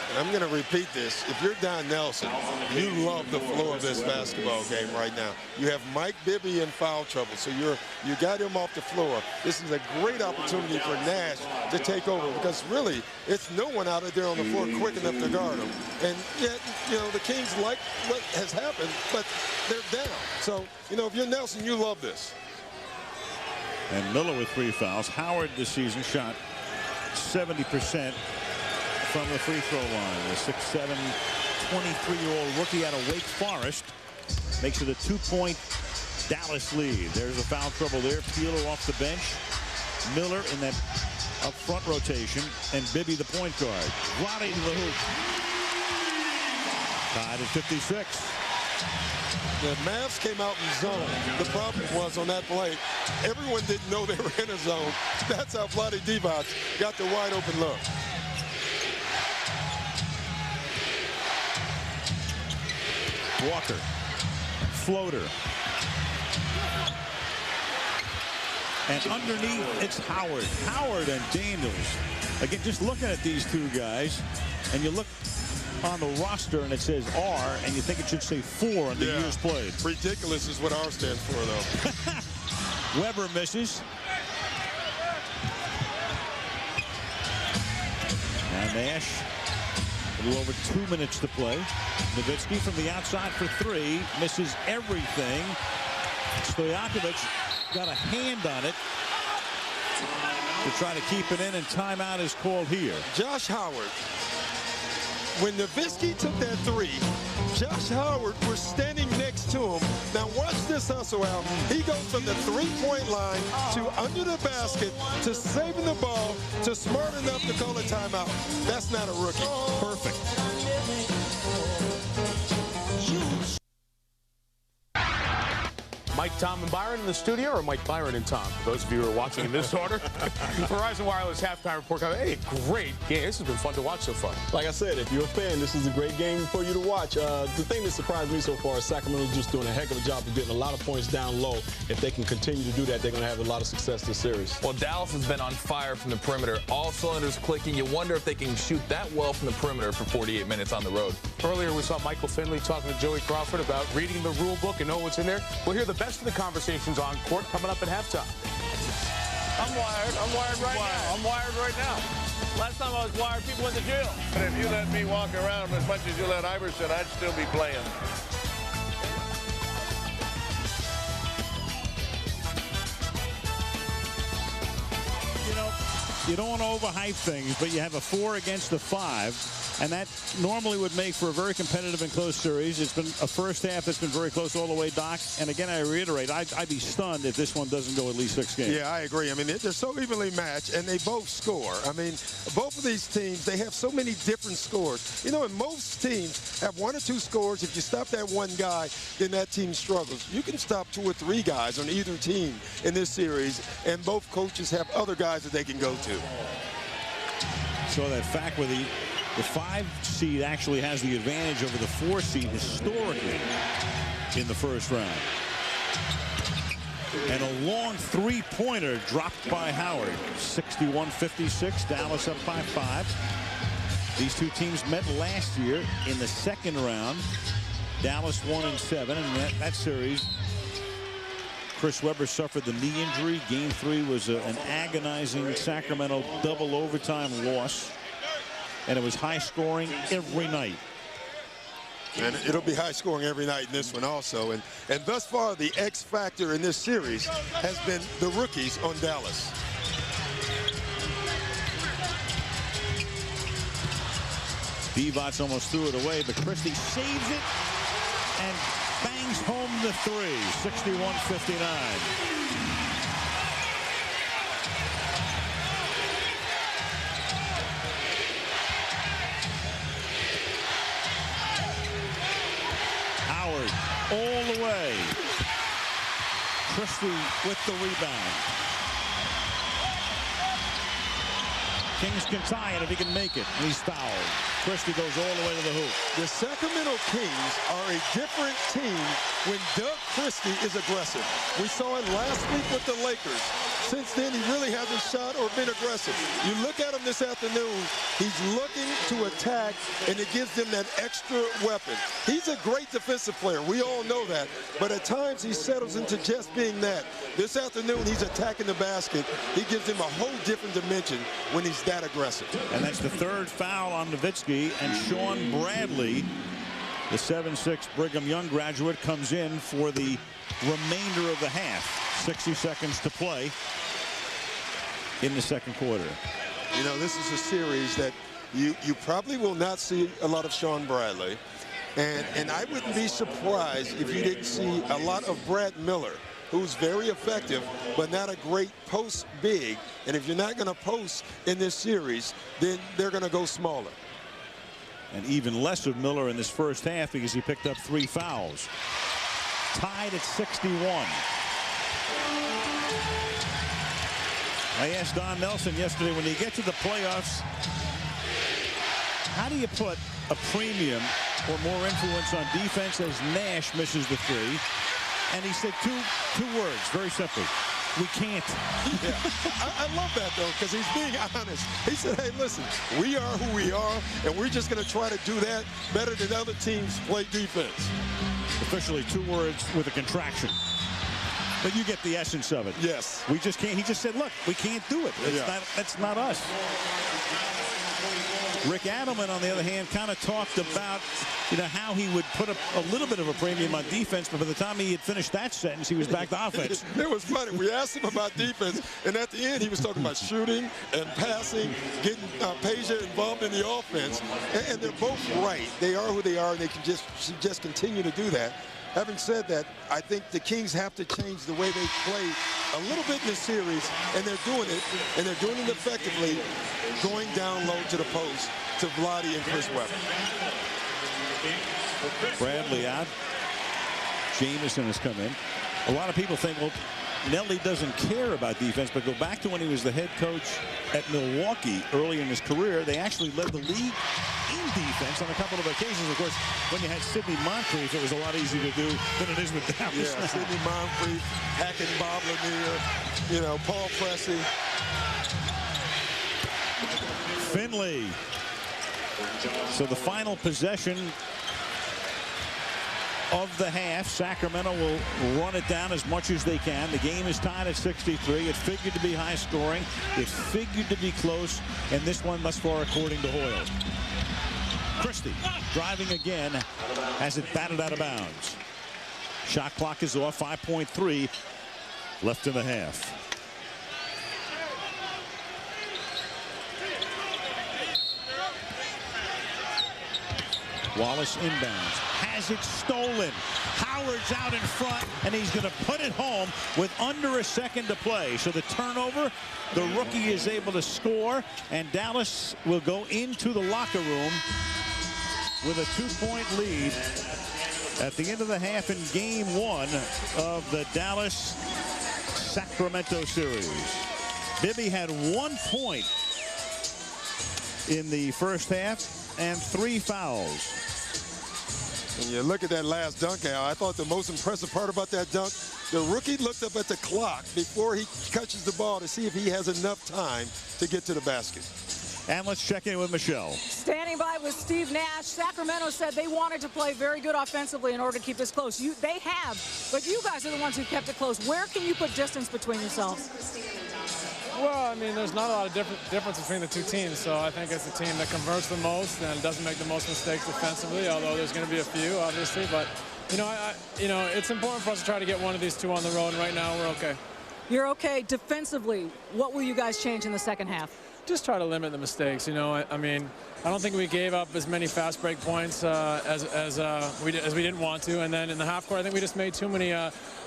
Speaker 2: And I'm going to repeat this. If you're Don Nelson, you love the flow of this basketball game right now. You have Mike Bibby in foul trouble, so you got him off the floor. This is a great opportunity for Nash to take over because really it's no one out there on the floor quick enough to guard him. And yet, you know, the Kings like what has happened, but they're down. So, you know, if you're Nelson, you love this.
Speaker 1: And Miller with 3 fouls. Howard this season shot 70% from the free throw line. The 6'7", 23-year-old rookie out of Wake Forest makes it a 2-point Dallas lead. There's a foul trouble there. Peeler off the bench. Miller in that up front rotation, and Bibby the point guard. Vlade to the hoop. Tied at 56.
Speaker 2: The Mavs came out in zone. The problem was on that play, everyone didn't know they were in a zone. That's how Vlade Divac got the wide open look.
Speaker 1: Walker, floater. And underneath, it's Howard. Howard and Daniels. Again, just looking at these two guys, and you look on the roster and it says R, and you think it should say 4 on the years played.
Speaker 2: Ridiculous is what R stands for, though.
Speaker 1: Weber misses. And Nash, a little over 2 minutes to play. Nowitzki from the outside for 3, misses everything. Stojakovic got a hand on it to try to keep it in, and timeout is called here.
Speaker 2: Josh Howard when Nowitzki took that three, Josh Howard was standing next to him. Now watch this hustle out. He goes from the three-point line to under the basket to saving the ball to smart enough to call a timeout. That's not a rookie.
Speaker 1: Perfect.
Speaker 4: Mike, Tom, and Byron in the studio, or Mike, Byron, and Tom? For those of you who are watching in this order. Verizon Wireless halftime report. Hey, great game. This has been fun to watch so far.
Speaker 5: Like I said, if you're a fan, this is a great game for you to watch. The thing that surprised me so far is Sacramento's just doing a heck of a job of getting a lot of points down low. If they can continue to do that, they're going to have a lot of success this series.
Speaker 11: Well, Dallas has been on fire from the perimeter. All cylinders clicking. You wonder if they can shoot that well from the perimeter for 48 minutes on the road.
Speaker 4: Earlier, we saw Michael Finley talking to Joey Crawford about reading the rule book and know what's in there. We'll hear the best of the conversations on court coming up at halftime.
Speaker 12: I'm wired. I'm wired right now. I'm wired right now. Last time I was wired, people went to jail.
Speaker 13: But if you let me walk around as much as you let Iverson, I'd still be playing.
Speaker 1: You know, you don't want to overhype things, but you have a 4 against a 5. And that normally would make for a very competitive and close series. It's been a first half that's been very close all the way, Doc. And again, I reiterate, I'd be stunned if this one doesn't go at least 6 games.
Speaker 2: Yeah, I agree. I mean, they're so evenly matched, and they both score. I mean, both of these teams, they have so many different scores. You know, and most teams have 1 or 2 scores. If you stop that one guy, then that team struggles. You can stop 2 or 3 guys on either team in this series, and both coaches have other guys that they can go to.
Speaker 1: So that fact where the 5 seed actually has the advantage over the 4 seed historically in the first round. And a long three-pointer dropped by Howard. 61-56, Dallas up by 5. These two teams met last year in the second round. Dallas 1-7, and that series, Chris Webber suffered the knee injury. Game 3 was an agonizing Sacramento double overtime loss. And it was high scoring every night.
Speaker 2: And it'll be high scoring every night in this one also. And thus far, the X factor in this series has been the rookies on Dallas.
Speaker 1: Divac almost threw it away, but Christie saves it and bangs home the 3, 61-59. All the way. Christie with the rebound. Kings can tie it if he can make it. And he's fouled. Christie goes all the way to the hoop.
Speaker 2: The Sacramento Kings are a different team when Doug Christie is aggressive. We saw it last week with the Lakers. Since then, he really hasn't shot or been aggressive. You look at him this afternoon, he's looking to attack, and it gives him that extra weapon. He's a great defensive player. We all know that. But at times, he settles into just being that. This afternoon, he's attacking the basket. He gives him a whole different dimension when he's that aggressive.
Speaker 1: And that's the 3rd foul on Nowitzki, and Sean Bradley, the 7'6" Brigham Young graduate, comes in for the remainder of the half. 60 seconds to play in the second quarter.
Speaker 2: You know, this is a series that you probably will not see a lot of Sean Bradley. And I wouldn't be surprised if you didn't see a lot of Brad Miller, who's very effective, but not a great post big. And if you're not going to post in this series, then they're going to go smaller.
Speaker 1: And even less of Miller in this first half because he picked up 3 fouls. Tied at 61. I asked Don Nelson yesterday, when you get to the playoffs, how do you put a premium or more influence on defense as Nash misses the 3? And he said two words, very simply: we can't.
Speaker 2: Yeah. I love that, though, because he's being honest. He said, hey, listen, we are who we are, and we're just going to try to do that better than other teams play defense.
Speaker 1: Officially 2 words with a contraction. But you get the essence of it.
Speaker 2: Yes.
Speaker 1: We just can't. He just said, look, we can't do it. That's not us. Rick Adelman, on the other hand, kind of talked about, how he would put a little bit of a premium on defense, but by the time he had finished that sentence, he was back to offense.
Speaker 2: It was funny. We asked him about defense, and at the end, he was talking about shooting and passing, getting Peja involved in the offense, and they're both right. They are who they are, and they can just continue to do that. Having said that, I think the Kings have to change the way they play a little bit in this series, and they're doing it, and they're doing it effectively, going down low to the post to Vlade and Chris Webber.
Speaker 1: Bradley out. Jamison has come in. A lot of people think, well, Nelly doesn't care about defense, but go back to when he was the head coach at Milwaukee early in his career. They actually led the league in defense on a couple of occasions. Of course, when you had Sidney Moncrief, it was a lot easier to do than it is with Dallas.
Speaker 2: Yeah, Sidney Moncrief, Hackett, Bob Lanier, Paul Pressey.
Speaker 1: Finley. So the final possession of the half, Sacramento will run it down as much as they can. The game is tied at 63. It figured to be high scoring. It figured to be close. And this one thus far, according to Hoyle. Christie driving again, has it batted out of bounds. Shot clock is off. 5.3 left in the half. Wallace inbounds, has it stolen. Howard's out in front, and he's going to put it home with under a second to play. So the turnover, the rookie is able to score, and Dallas will go into the locker room with a 2-point lead at the end of the half in game 1 of the Dallas-Sacramento series. Bibby had 1 point in the first half and 3 fouls.
Speaker 2: And you look at that last dunk, Al. I thought the most impressive part about that dunk, the rookie looked up at the clock before he catches the ball to see if he has enough time to get to the basket.
Speaker 1: And let's check in with Michelle.
Speaker 3: Standing by with Steve Nash. Sacramento said they wanted to play very good offensively in order to keep this close. They have, but you guys are the ones who kept it close. Where can you put distance between yourselves?
Speaker 12: Well, I mean, there's not a lot of difference between the two teams, so I think it's the team that converts the most and doesn't make the most mistakes defensively, although there's going to be a few, obviously. But, it's important for us to try to get one of these two on the road, and right now we're okay.
Speaker 3: You're okay defensively. What will you guys change in the second half?
Speaker 12: Just try to limit the mistakes. I mean, I don't think we gave up as many fast break points as we didn't want to. And then in the half court, I think we just made too many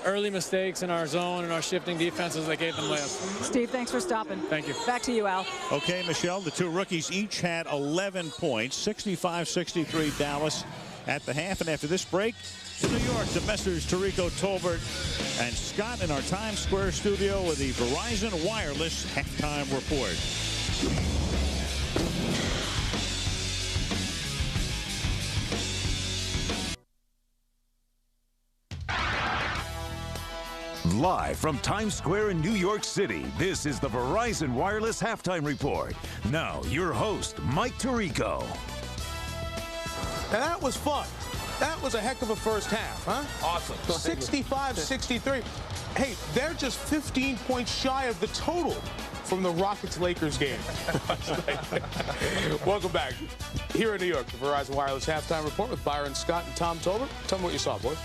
Speaker 12: early mistakes in our zone and our shifting defenses that gave them layups.
Speaker 3: Steve, thanks for stopping.
Speaker 12: Thank you.
Speaker 3: Back to you, Al.
Speaker 1: Okay, Michelle, the two rookies each had 11 points, 65-63 Dallas at the half. And after this break, in New York, the Messrs. Tirico, Tolbert, and Scott in our Times Square studio with the Verizon Wireless halftime report.
Speaker 7: Live from Times Square in New York City, this is the Verizon Wireless Halftime Report. Now, your host, Mike Tirico.
Speaker 4: And that was fun. That was a heck of a first half, huh?
Speaker 11: Awesome.
Speaker 4: 65-63. Hey, they're just 15 points shy of the total from the Rockets-Lakers game. Welcome back. Here in New York, the Verizon Wireless Halftime Report with Byron Scott and Tom Tolbert. Tell me what you saw, boys.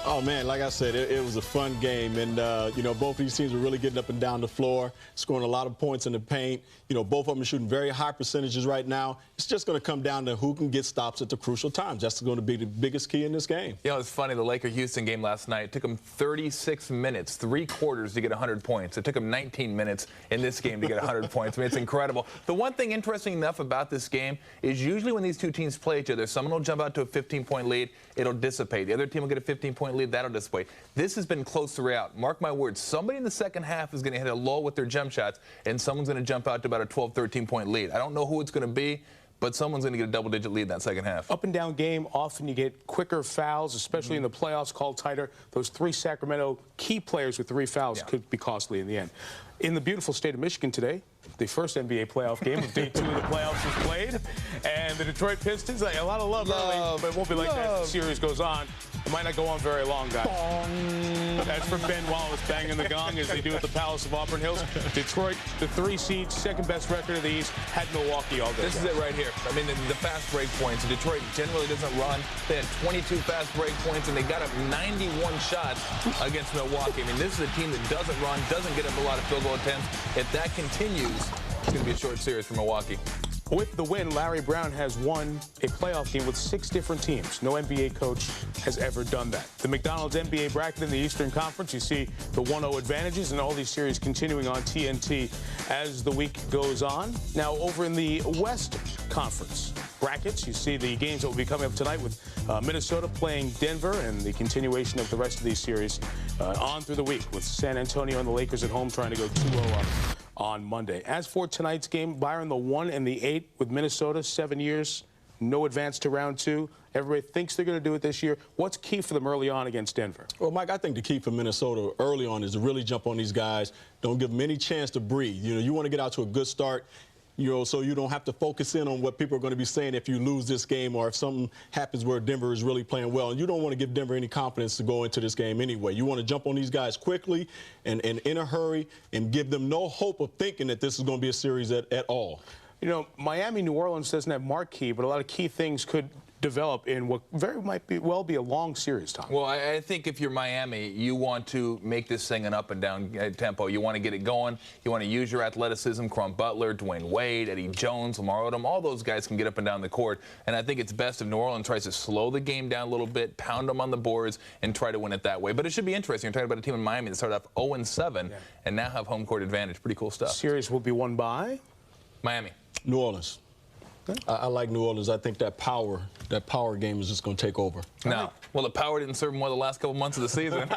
Speaker 5: Oh, man, like I said, it was a fun game. And, both of these teams were really getting up and down the floor, scoring a lot of points in the paint. Both of them are shooting very high percentages right now. It's just going to come down to who can get stops at the crucial times. That's going to be the biggest key in this game.
Speaker 11: It's funny. The Laker-Houston game last night, it took them 36 minutes, 3 quarters to get 100 points. It took them 19 minutes in this game to get 100 points. I mean, it's incredible. The one thing interesting enough about this game is usually when these two teams play each other, someone will jump out to a 15-point lead. It'll dissipate. The other team will get a 15-point lead. That'll dissipate. This has been close throughout. Mark my words, somebody in the second half is going to hit a lull with their jump shots, and someone's going to jump out to about a 12, 13-point lead. I don't know who it's going to be, but someone's going to get a double-digit lead in that second half.
Speaker 4: Up and down game, often you get quicker fouls, especially in the playoffs, called tighter. Those 3 Sacramento key players with 3 fouls could be costly in the end. In the beautiful state of Michigan today, the first NBA playoff game of day 2 of the playoffs was played, and And the Detroit Pistons, a lot of love early, but it won't be like that as the series goes on. It might not go on very long, guys. That's for Ben Wallace banging the gong as they do at the Palace of Auburn Hills. Detroit, the 3 seed, second best record of the East, had Milwaukee all day.
Speaker 11: This is it right here. I mean, the fast break points. Detroit generally doesn't run. They had 22 fast break points, and they got up 91 shots against Milwaukee. I mean, this is a team that doesn't run, doesn't get up a lot of field goal attempts. If that continues, it's going to be a short series for Milwaukee.
Speaker 4: With the win, Larry Brown has won a playoff game with 6 different teams. No NBA coach has ever done that. The McDonald's NBA bracket in the Eastern Conference, you see the 1-0 advantages and all these series continuing on TNT as the week goes on. Now, over in the West Conference brackets, you see the games that will be coming up tonight with Minnesota playing Denver and the continuation of the rest of these series on through the week with San Antonio and the Lakers at home trying to go 2-0 up on Monday. As for tonight's game, Byron, the 1 and the 8 with Minnesota, 7 years, no advance to round 2. Everybody thinks they're going to do it this year. What's key for them early on against Denver?
Speaker 5: Well, Mike, I think the key for Minnesota early on is to really jump on these guys. Don't give them any chance to breathe. You know, you want to get out to a good start, you know, so you don't have to focus in on what people are going to be saying if you lose this game or if something happens where Denver is really playing well. And you don't want to give Denver any confidence to go into this game anyway. You want to jump on these guys quickly and in a hurry and give them no hope of thinking that this is going to be a series at all.
Speaker 4: You know, Miami, New Orleans doesn't have marquee, but a lot of key things could develop in what might well be a long series, Tom.
Speaker 11: Well, I think if you're Miami, you want to make this thing an up and down tempo. You want to get it going. You want to use your athleticism. Crum Butler, Dwayne Wade, Eddie Jones, Lamar Odom, all those guys can get up and down the court. And I think it's best if New Orleans tries to slow the game down a little bit, pound them on the boards, and try to win it that way. But it should be interesting. You're talking about a team in Miami that started off 0-7 and now have home court advantage. Pretty cool stuff.
Speaker 4: Series will be won by?
Speaker 11: Miami.
Speaker 5: New Orleans. I like New Orleans. I think that power game is just going to take over.
Speaker 11: No. Well, the power didn't serve them well the last couple months of the season.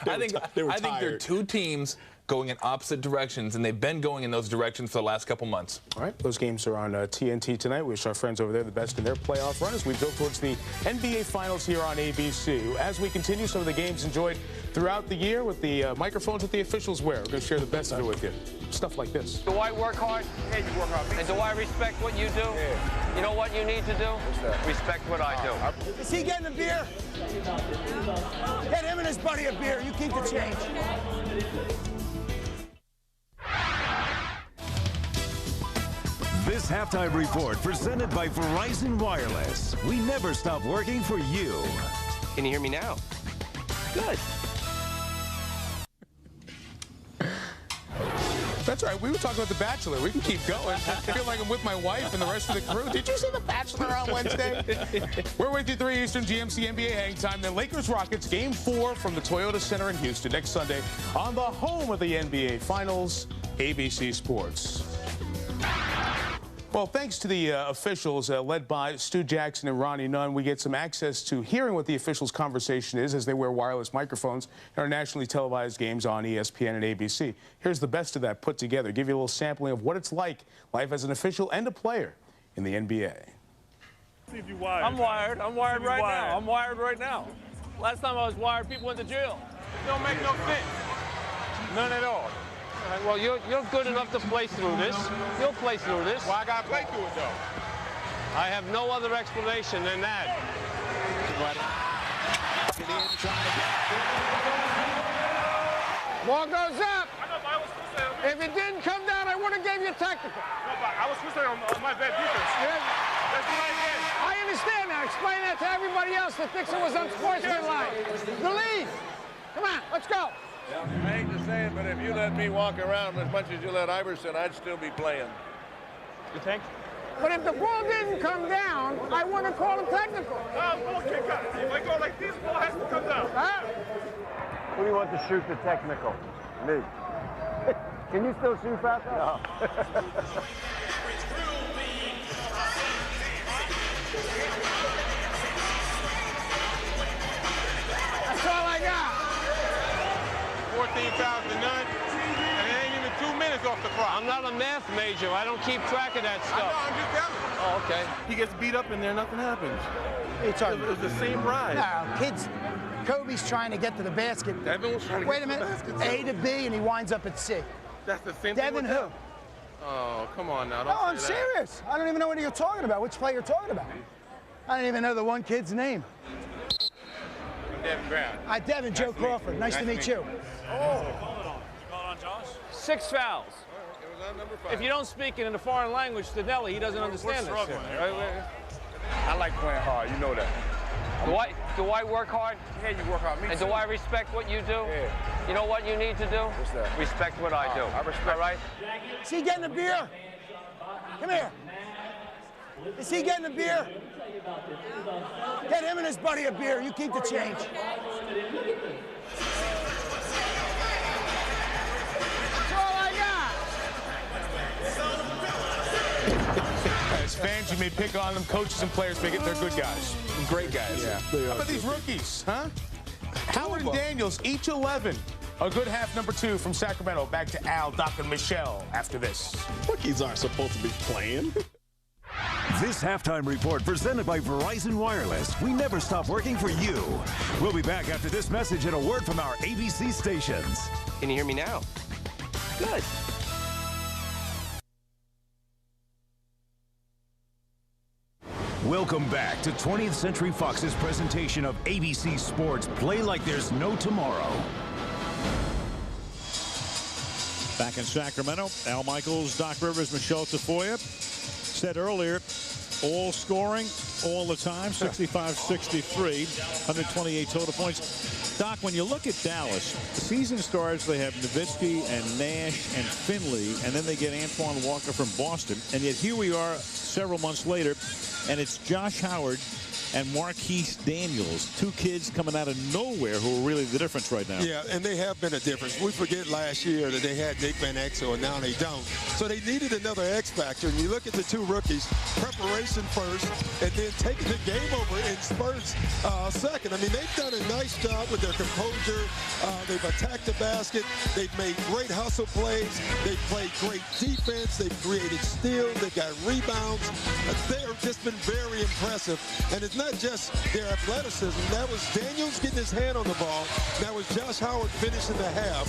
Speaker 11: I think they're 2 teams going in opposite directions, and they've been going in those directions for the last couple months.
Speaker 4: All right, those games are on TNT tonight. We wish our friends over there the best in their playoff run as we build towards the NBA Finals here on ABC. As we continue some of the games enjoyed throughout the year with the microphones that the officials wear, we're going to share the best of it with you. Stuff like this.
Speaker 14: Do I work hard?
Speaker 8: Yeah, you work hard.
Speaker 14: And do I respect what you do?
Speaker 8: Yeah.
Speaker 14: You know what you need to do?
Speaker 8: What's that?
Speaker 14: Respect what I do.
Speaker 9: Is he getting a beer? Get him and his buddy a beer. You keep the change.
Speaker 7: This halftime report presented by Verizon Wireless. We never stop working for you.
Speaker 14: Can you hear me now? Good.
Speaker 4: That's right. We were talking about The Bachelor. We can keep going. I feel like I'm with my wife and the rest of the crew. Did you see The Bachelor on Wednesday? We're with you 3 Eastern GMC NBA hang time. Then Lakers Rockets Game 4 from the Toyota Center in Houston next Sunday on the home of the NBA Finals, ABC Sports. Well, thanks to the officials led by Stu Jackson and Ronnie Nunn, we get some access to hearing what the officials' conversation is as they wear wireless microphones in our nationally televised games on ESPN and ABC. Here's the best of that put together. Give you a little sampling of what it's like, life as an official and a player in the NBA.
Speaker 10: See if you're wired.
Speaker 15: I'm wired. I'm wired right now. I'm wired right now. Last time I was wired, people went to jail.
Speaker 8: It don't make no sense. None at all.
Speaker 14: All right, well, you're good enough to play through this. You'll play through this.
Speaker 8: Well, I got to play through it, though.
Speaker 14: I have no other explanation than that. Ball goes up. If it didn't come down, I would have gave you a technical.
Speaker 8: No, but I was switching on my bad defense. That's what I did.
Speaker 14: I understand that. Explain that to everybody else that thinks it was unsportsmanlike. The lead. Come on, let's go.
Speaker 13: I hate to say it, but if you let me walk around as much as you let Iverson, I'd still be playing.
Speaker 15: You think?
Speaker 14: But if the ball didn't come down, I wouldn't have called a technical.
Speaker 8: No, ball can't come. If I go like this, ball has to come down.
Speaker 14: Huh?
Speaker 16: Who do you want to shoot the technical? Me. Can you still shoot fast? No.
Speaker 14: That's all I got.
Speaker 8: 14 fouls to none, and it ain't even 2 minutes off the clock.
Speaker 14: I'm not a math major. I don't keep track of that stuff.
Speaker 8: I know, I'm just telling you.
Speaker 14: Oh, okay.
Speaker 15: He gets beat up in there, nothing happens.
Speaker 9: It's
Speaker 15: It was the same ride.
Speaker 9: No, kids. Kobe's trying to get to the basket.
Speaker 8: Devin was trying to
Speaker 9: Wait
Speaker 8: get
Speaker 9: a minute.
Speaker 8: to the basket,
Speaker 9: A
Speaker 8: too.
Speaker 9: to B, and he winds up at C.
Speaker 8: That's the same
Speaker 9: Devin
Speaker 8: thing with
Speaker 9: who?
Speaker 8: them. Oh, come on now.
Speaker 9: No, I'm serious. I don't even know what you're talking about, which play you're talking about. I don't even know the one kid's name.
Speaker 8: Devin Brown.
Speaker 9: Devin, Joe Crawford. Nice to meet you.
Speaker 10: Oh. You call on Josh?
Speaker 15: 6 fouls.
Speaker 8: It was on number 5.
Speaker 15: If you don't speak it in a foreign language to Nelly, he doesn't understand this shit.
Speaker 16: I like playing hard. You know that.
Speaker 17: Do I work hard?
Speaker 16: Yeah, you work hard. Me
Speaker 17: and
Speaker 16: too.
Speaker 17: do I respect what you do?
Speaker 16: Yeah.
Speaker 17: You know what you need to do?
Speaker 16: What's that?
Speaker 17: Respect what I do.
Speaker 16: I respect.
Speaker 17: All right?
Speaker 9: Is he getting a beer? Come here. Is he getting a beer? Get him and his buddy a beer. You keep the change. That's all I got.
Speaker 4: As fans, you may pick on them. Coaches and players make it. They're good guys. Great guys.
Speaker 5: Yeah.
Speaker 4: How about these rookies, huh? Howard and Daniels, each 11. A good half, number 2 from Sacramento. Back to Al, Doc, and Michelle after this.
Speaker 5: Rookies aren't supposed to be playing.
Speaker 7: This halftime report presented by Verizon Wireless. We never stop working for you. We'll be back after this message and a word from our ABC stations.
Speaker 17: Can you hear me now? Good.
Speaker 7: Welcome back to 20th Century Fox's presentation of ABC Sports Play Like There's No Tomorrow.
Speaker 1: Back in Sacramento, Al Michaels, Doc Rivers, Michelle Tafoya. Said earlier, all scoring, all the time, 65-63, 128 total points. Doc, when you look at Dallas, the season starts, they have Nowitzki and Nash and Finley, and then they get Antoine Walker from Boston. And yet here we are several months later, and it's Josh Howard and Marquise Daniels, 2 kids coming out of nowhere who are really the difference right now.
Speaker 2: Yeah, and they have been a difference. We forget last year that they had Nick Van Exel, and now they don't. So they needed another X factor. And you look at the 2 rookies, preparation first, and then taking the game over in spurts second. I mean, they've done a nice job with their composure. They've attacked the basket. They've made great hustle plays. They've played great defense. They've created steals. They've got rebounds. They have just been very impressive. And it's not just their athleticism. That was Daniels getting his hand on the ball. That was Josh Howard finishing the half.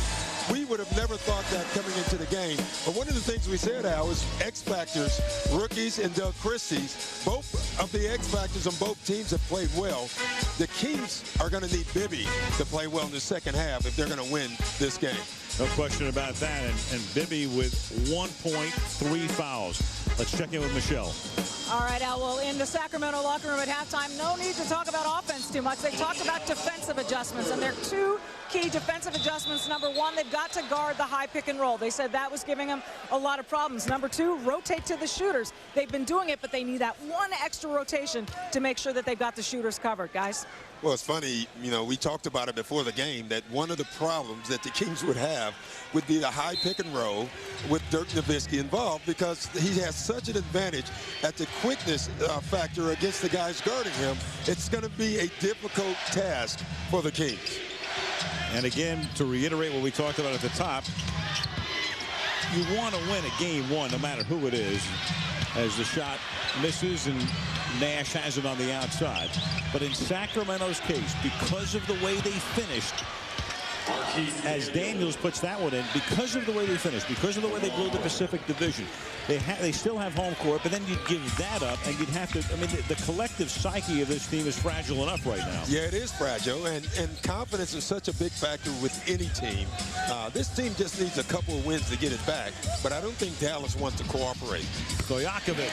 Speaker 2: We would have never thought that coming into the game. But one of the things we said, Al, is X factors, rookies and Doug Christie's. Both of the X factors on both teams have played well. The Kings are going to need Bibby to play well in the second half if they're going to win this game.
Speaker 1: No question about that. And Bibby with 1 point, 3 fouls. Let's check in with Michelle.
Speaker 3: All right, Al, well, in the Sacramento locker room at halftime, no need to talk about offense too much. They talked about defensive adjustments, and there are 2 key defensive adjustments. Number 1, they've got to guard the high pick and roll. They said that was giving them a lot of problems. Number 2, rotate to the shooters. They've been doing it, but they need that 1 extra rotation to make sure that they've got the shooters covered, guys.
Speaker 2: Well, it's funny, you know, we talked about it before the game, that one of the problems that the Kings would have would be the high pick and roll with Dirk Nowitzki involved, because he has such an advantage at the quickness factor against the guys guarding him. It's going to be a difficult task for the Kings.
Speaker 1: And again, to reiterate what we talked about at the top, you want to win a game 1 no matter who it is, as the shot misses and Nash has it on the outside. But in Sacramento's case, because of the way they finished, as Daniels puts that one in, because of the way they finished, because of the way they blew the Pacific Division, they still have home court, but then you'd give that up, and you'd have to, I mean, the collective psyche of this team is fragile enough right now.
Speaker 2: Yeah, it is fragile, and confidence is such a big factor with any team. This team just needs a couple of wins to get it back, but I don't think Dallas wants to cooperate.
Speaker 1: Stojakovic.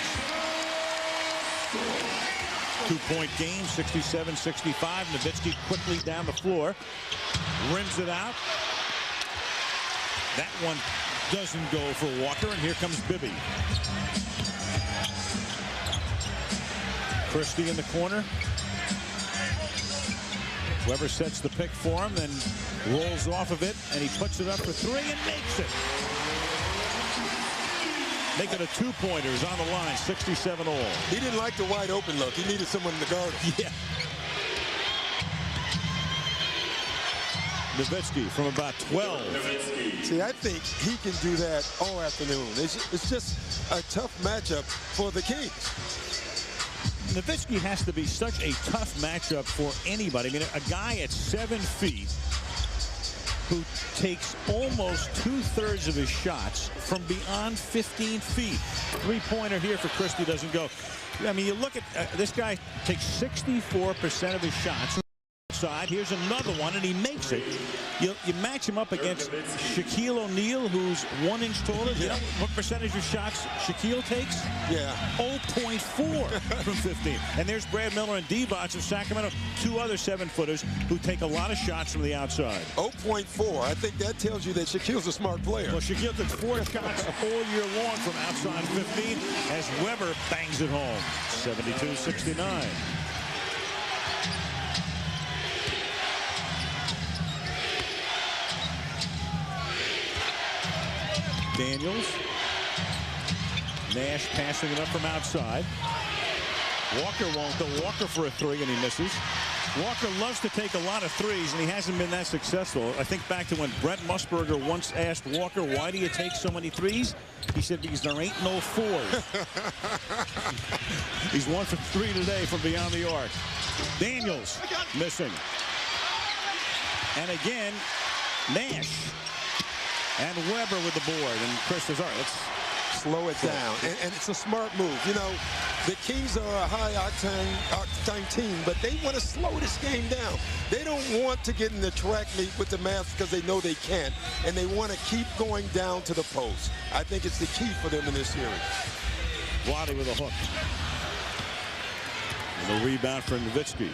Speaker 1: 2-point game, 67-65. Nowitzki quickly down the floor. Rims it out. That one doesn't go for Walker, and here comes Bibby. Christie in the corner. Weber sets the pick for him, then rolls off of it, and he puts it up for 3 and makes it. Making a 2-pointers on the line, 67 all.
Speaker 2: He didn't like the wide open look. He needed someone to guard him.
Speaker 1: Yeah. Nowitzki from about 12.
Speaker 2: See, I think he can do that all afternoon. It's just a tough matchup for the Kings.
Speaker 1: Nowitzki has to be such a tough matchup for anybody. I mean, a guy at 7 feet who takes almost 2/3 of his shots from beyond 15 feet. Three-pointer here for Christie doesn't go. I mean, you look at this guy takes 64% of his shots. Here's another one, and he makes it. You match him up against Shaquille O'Neal, who's 1 inch taller. You know what percentage of shots Shaquille takes?
Speaker 2: Yeah.
Speaker 1: 0.4 from 15. And there's Brad Miller and Divac of Sacramento, 2 other 7-footers who take a lot of shots from the outside.
Speaker 2: 0.4. I think that tells you that Shaquille's a smart player.
Speaker 1: Well, Shaquille took 4 shots all year long from outside 15 as Weber bangs it home. 72-69. Daniels. Nash passing it up from outside. Walker won't go. Walker for a 3, and he misses. Walker loves to take a lot of threes, and he hasn't been that successful. I think back to when Brent Musburger once asked Walker, why do you take so many threes? He said, because there ain't no 4s. He's 1 for 3 today from beyond the arc. Daniels missing. And again, Nash. And Weber with the board. And Chris says, all right, let's
Speaker 2: slow it down. And it's a smart move. You know, the Kings are a high-octane team, but they want to slow this game down. They don't want to get in the track meet with the Mavs because they know they can't. And they want to keep going down to the post. I think it's the key for them in this series.
Speaker 1: Waddy with a hook. And a rebound for Nowitzki.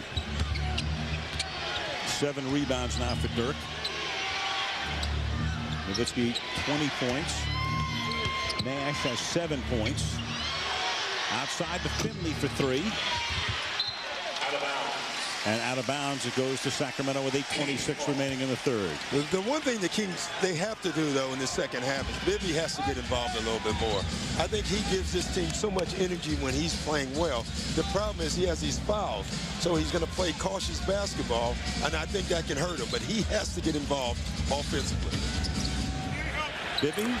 Speaker 1: 7 rebounds now for Dirk. Nowitzki 20 points. Nash has 7 points. Outside to Finley for 3. And out of bounds it goes to Sacramento with 8:26 remaining in the third.
Speaker 2: The one thing the Kings, they have to do, though, in the second half is Bibby has to get involved a little bit more. I think he gives this team so much energy when he's playing well. The problem is he has these fouls, so he's going to play cautious basketball, and I think that can hurt him. But he has to get involved offensively.
Speaker 1: Bibby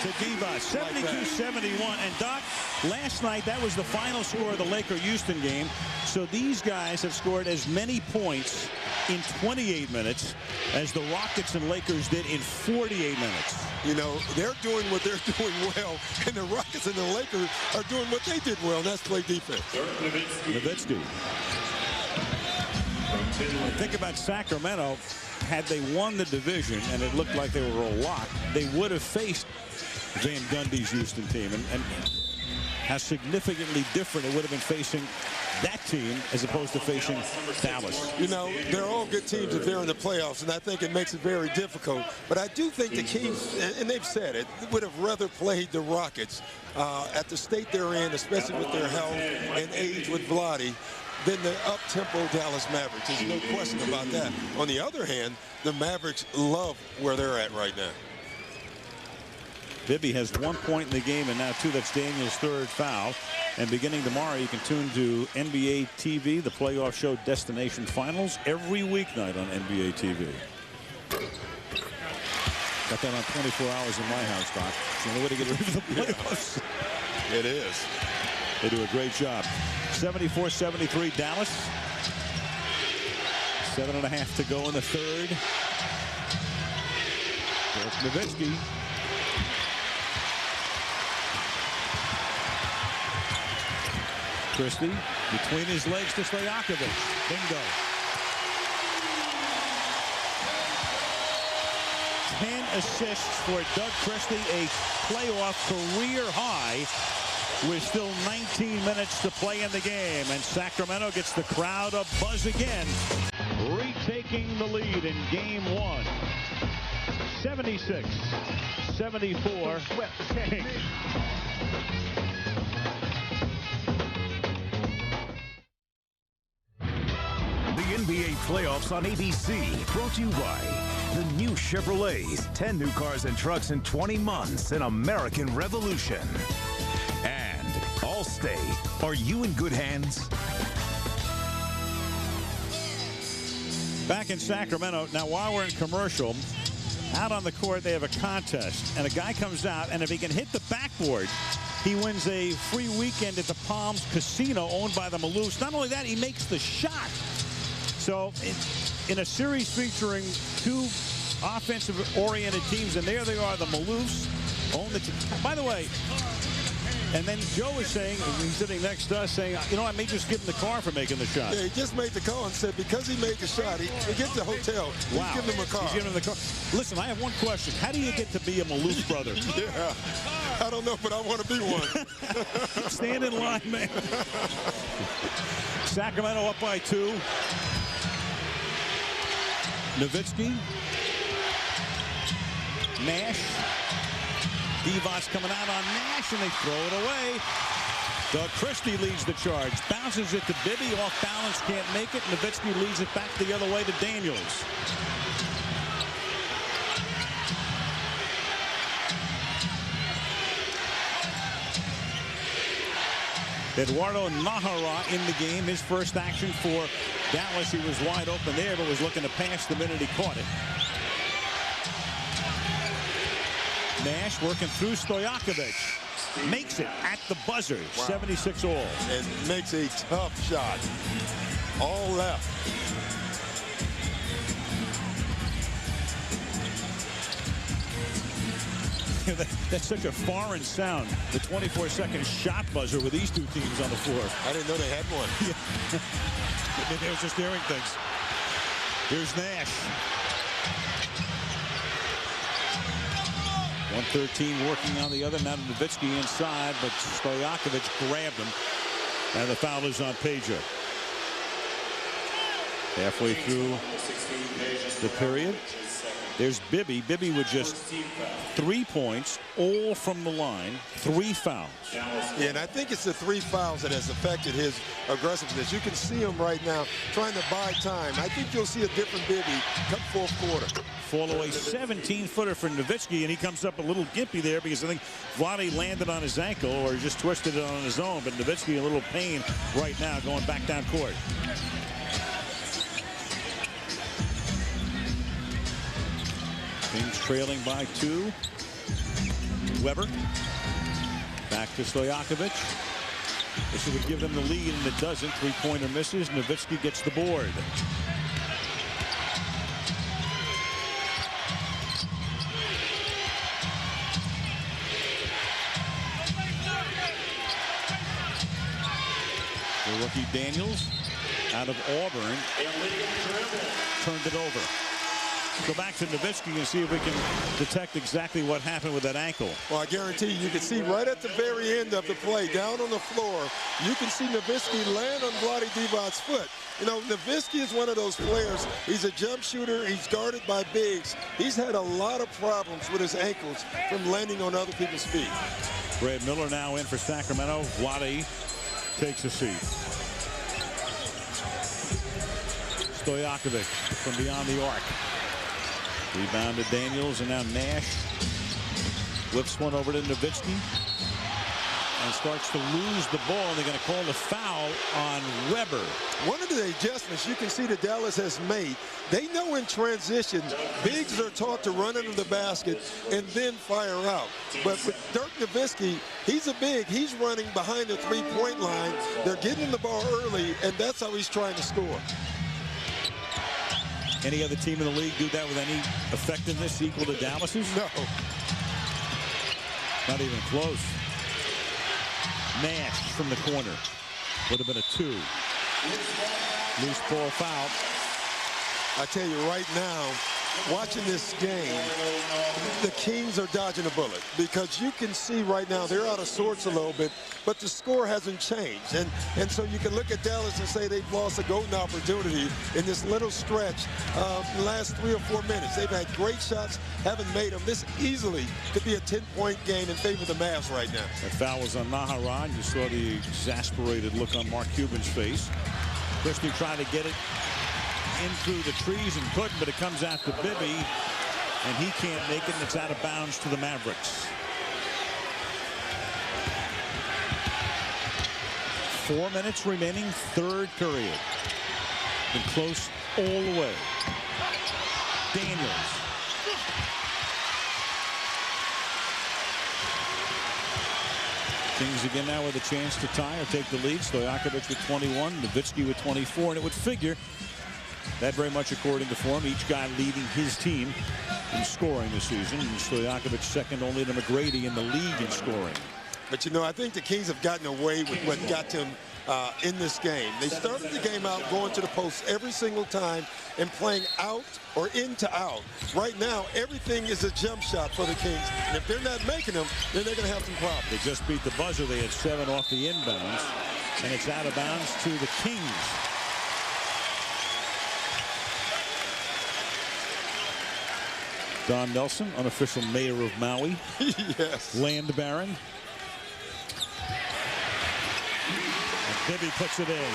Speaker 1: to Divac, 72-71. And Doc, last night that was the final score of the Laker-Houston game. So these guys have scored as many points in 28 minutes as the Rockets and Lakers did in 48 minutes.
Speaker 2: You know, they're doing what they're doing well, and the Rockets and the Lakers are doing what they did well, and that's play defense.
Speaker 1: Nowitzki. Think about Sacramento. Had they won the division and it looked like they were a lock, they would have faced Van Gundy's Houston team. And how significantly different it would have been facing that team as opposed to facing Dallas.
Speaker 2: You know, they're all good teams if they're in the playoffs, and I think it makes it very difficult. But I do think the Kings, and they've said it, would have rather played the Rockets at the state they're in, especially with their health and age with Vlade, than the up-tempo Dallas Mavericks. There's no question about that. On the other hand, the Mavericks love where they're at right now.
Speaker 1: Bibby has 1 point in the game, and now 2. That's Daniel's 3rd foul. And beginning tomorrow, you can tune to NBA TV, the playoff show Destination Finals, every weeknight on NBA TV. Got that on 24 hours in my house, Doc. It's the only way to get ready for the playoffs.
Speaker 2: It is.
Speaker 1: They do a great job. 74-73 Dallas. 7.5 to go in the third. Dirk Nowitzki. Christie between his legs to Stojakovic. Bingo. 10 assists for Doug Christie, a playoff career high with still 19 minutes to play in the game. And Sacramento gets the crowd a buzz again, retaking the lead in game 1. 76-74 Kings.
Speaker 7: The NBA playoffs on ABC, brought to you by the new Chevrolets. 10 new cars and trucks in 20 months, an American revolution. And Allstate. Are you in good hands?
Speaker 1: Back in Sacramento. Now, while we're in commercial, out on the court, they have a contest. And a guy comes out, and if he can hit the backboard, he wins a free weekend at the Palms Casino owned by the Maloofs. Not only that, he makes the shot. So in a series featuring 2 offensive-oriented teams, and there they are, the Maloofs. By the way, and then Joe is saying, he's sitting next to us, saying, you know, I may just give him the car for making the shot.
Speaker 2: Yeah, he just made the call and said because he made the shot, he gets the hotel.
Speaker 1: Wow.
Speaker 2: He's giving him a car.
Speaker 1: He's giving him the car. Listen, I have one question. How do you get to be a Maloof brother?
Speaker 2: Yeah, I don't know, but I want to be one.
Speaker 1: Stand in line, man. Sacramento up by 2. Nowitzki. Nash. Divac coming out on Nash, and they throw it away. Doug Christie leads the charge. Bounces it to Bibby. Off balance, can't make it. Nowitzki leads it back the other way to Daniels. Eduardo Nahara in the game. His first action for Dallas. He was wide open there, but was looking to pass the minute he caught it. Nash working through Stojakovic. Makes it at the buzzer. Wow. 76 all.
Speaker 2: And makes a tough shot. All left.
Speaker 1: That's such a foreign sound. The 24-second shot buzzer with these two teams on the floor.
Speaker 2: I didn't know they had one.
Speaker 1: They were just hearing things. Here's Nash. 113 working on the other. Now Nowitzki inside, but Stojakovic grabbed him. And the foul is on Pedro. Halfway through the period. There's Bibby. Bibby with just 3 points, all from the line, 3 fouls.
Speaker 2: Yeah, and I think it's the 3 fouls that has affected his aggressiveness. You can see him right now trying to buy time. I think you'll see a different Bibby come fourth quarter.
Speaker 1: Fall away 17-footer for Nowitzki, and he comes up a little gimpy there because I think Vlade landed on his ankle or just twisted it on his own. But Nowitzki a little pain right now going back down court. Kings trailing by 2. Weber. Back to Stojakovic. This would give them the lead, and it doesn't. 3-pointer misses. Nowitzki gets the board. The rookie Daniels out of Auburn turned it over. Go back to Nowitzki and see if we can detect exactly what happened with that ankle.
Speaker 2: Well, I guarantee you can see right at the very end of the play, down on the floor, you can see Nowitzki land on Vlade Divac's foot. You know, Nowitzki is one of those players. He's a jump shooter. He's guarded by bigs. He's had a lot of problems with his ankles from landing on other people's feet.
Speaker 1: Brad Miller now in for Sacramento. Vlade takes a seat. Stojakovic from beyond the arc. Rebound to Daniels, and now Nash whips one over to Nowitzki and starts to lose the ball, and they're going to call the foul on Weber.
Speaker 2: One of the adjustments you can see that Dallas has made, they know in transition, bigs are taught to run into the basket and then fire out. But with Dirk Nowitzki, he's a big. He's running behind the three-point line. They're getting the ball early, and that's how he's trying to score.
Speaker 1: Any other team in the league do that with any effectiveness equal to Dallas's?
Speaker 2: No.
Speaker 1: Not even close. Nash from the corner. Would have been a 2. Loose ball foul.
Speaker 2: I tell you right now, watching this game, the Kings are dodging a bullet because you can see right now they're out of sorts a little bit, but the score hasn't changed. And so you can look at Dallas and say they've lost a golden opportunity in this little stretch the last 3 or 4 minutes. They've had great shots, haven't made them. This easily could be a 10-point game in favor of the Mavs right now.
Speaker 1: That foul was on Naharan. You saw the exasperated look on Mark Cuban's face. Christie trying to get it in through the trees and couldn't, but it comes out to Bibby, and he can't make it, and it's out of bounds to the Mavericks. 4 minutes remaining, third period. Been close all the way. Daniels. Kings again now with a chance to tie or take the lead. Stojakovic with 21, Nowitzki with 24, and it would figure that very much according to form, each guy leading his team in scoring this season. And Stojakovic second only to McGrady in the league in scoring.
Speaker 2: But, you know, I think the Kings have gotten away with what got them in this game. They started the game out going to the post every single time and playing out or into out. Right now, everything is a jump shot for the Kings. And if they're not making them, then they're going to have some problems.
Speaker 1: They just beat the buzzer. They had 7 off the inbounds. And it's out of bounds to the Kings. Don Nelson, unofficial mayor of Maui.
Speaker 2: Yes.
Speaker 1: Land baron. Bibby puts it in.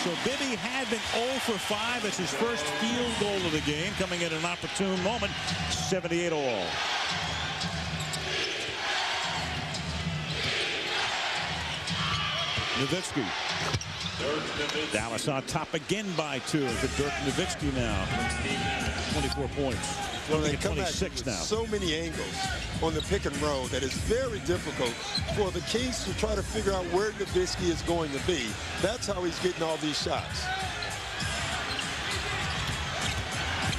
Speaker 1: So Bibby had been 0 for 5. It's his first field goal of the game, coming at an opportune moment. 78 all. Nowitzki. Dallas on top again by 2 for Dirk Nowitzki now. 24 points.
Speaker 2: Well, they come
Speaker 1: 26 now.
Speaker 2: So many angles on the pick and roll that it's very difficult for the Kings to try to figure out where Nowitzki is going to be. That's how he's getting all these shots.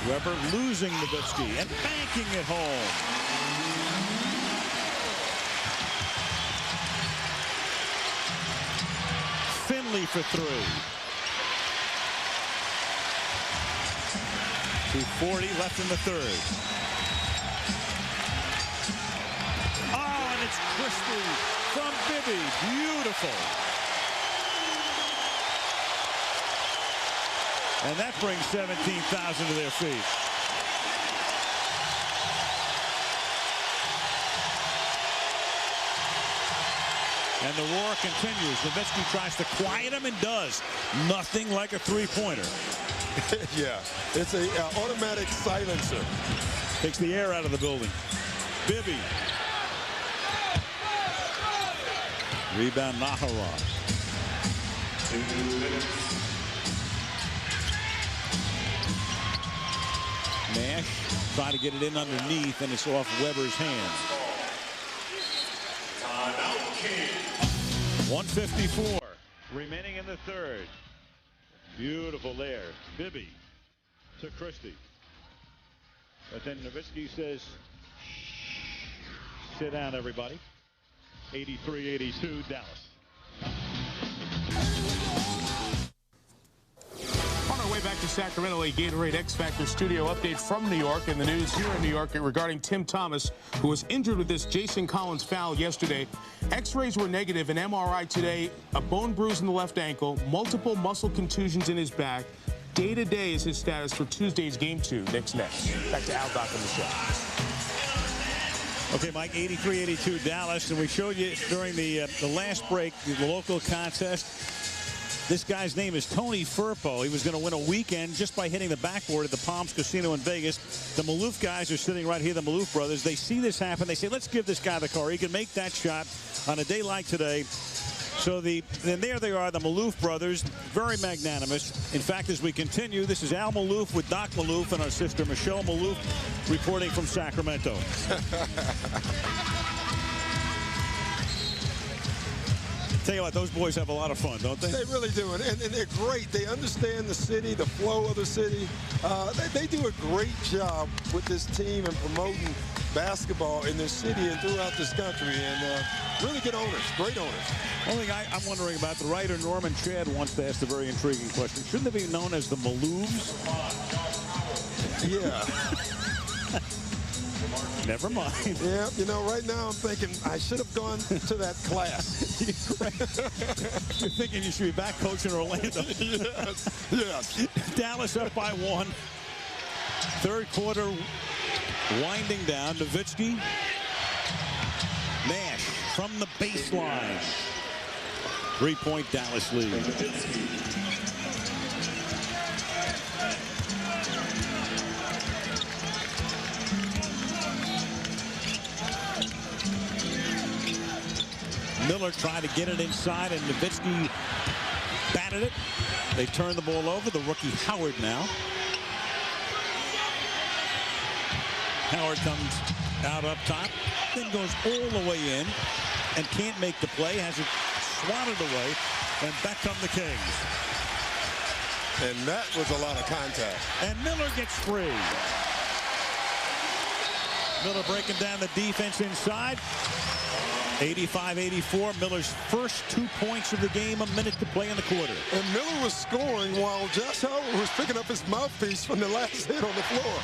Speaker 1: Weber losing Nowitzki and banking it home. Finley for 3. 2:40 left in the third. Oh, and it's Christie from Bibby. Beautiful. And that brings 17,000 to their feet. And the roar continues. Nowitzki tries to quiet him and does. Nothing like a three-pointer.
Speaker 2: Yeah, it's an automatic silencer.
Speaker 1: Takes the air out of the building. Bibby. Rebound Nahara. Nash trying to get it in underneath, and it's off Weber's hands. 1:54 remaining in the third. Beautiful there. Bibby to Christie. But then Nowitzki says, sit down, everybody. 83-82, Dallas.
Speaker 4: On our way back to Sacramento, a Gatorade X Factor studio update from New York, and the news here in New York regarding Tim Thomas, who was injured with this Jason Collins foul yesterday. X-rays were negative, an MRI today, a bone bruise in the left ankle, multiple muscle contusions in his back. Day-to-day is his status for Tuesday's Game 2. Next. Back to Al Dock on the show.
Speaker 1: Okay, Mike, 83-82 Dallas, and we showed you during the last break, the local contest. This guy's name is Tony Firpo. He was going to win a weekend just by hitting the backboard at the Palms Casino in Vegas. The Maloof guys are sitting right here, the Maloof brothers. They see this happen. They say, let's give this guy the car. He can make that shot on a day like today. So then there they are, the Maloof brothers, very magnanimous. In fact, as we continue, this is Al Maloof with Doc Maloof and our sister Michelle Maloof reporting from Sacramento. Tell you what, those boys have a lot of fun, don't they?
Speaker 2: They really do, and they're great. They understand the city, the flow of the city. They do a great job with this team and promoting basketball in this city and throughout this country, and really good owners, great owners.
Speaker 1: Only thing I'm wondering about, the writer Norman Chad once asked a very intriguing question. Shouldn't they be known as the Maloofs?
Speaker 2: Yeah.
Speaker 1: Never mind.
Speaker 2: Yeah, you know, right now I'm thinking I should have gone to that class.
Speaker 1: You're thinking you should be back coaching Orlando.
Speaker 2: Yes.
Speaker 1: Dallas up by 1. Third quarter winding down. Nowitzki. Nash from the baseline. 3-point Dallas lead. Miller tried to get it inside, and Nowitzki batted it. They turn the ball over. The rookie Howard now. Howard comes out up top, then goes all the way in and can't make the play. Has it swatted away, and back come the Kings.
Speaker 2: And that was a lot of contact.
Speaker 1: And Miller gets free. Miller breaking down the defense inside. 85-84. Miller's first 2 points of the game, a minute to play in the quarter.
Speaker 2: And Miller was scoring while Josh Howard was picking up his mouthpiece from the last hit on the floor.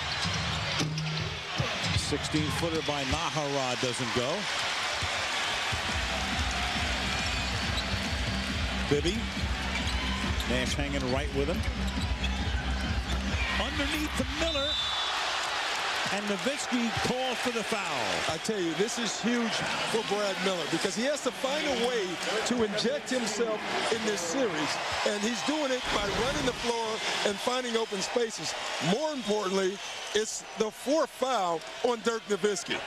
Speaker 1: 16-footer by Naharad doesn't go. Bibby. Nash hanging right with him. Underneath to Miller. And Nowitzki called for the foul.
Speaker 2: I tell you, this is huge for Brad Miller because he has to find a way to inject himself in this series. And he's doing it by running the floor and finding open spaces. More importantly, it's the fourth foul on Dirk Nowitzki.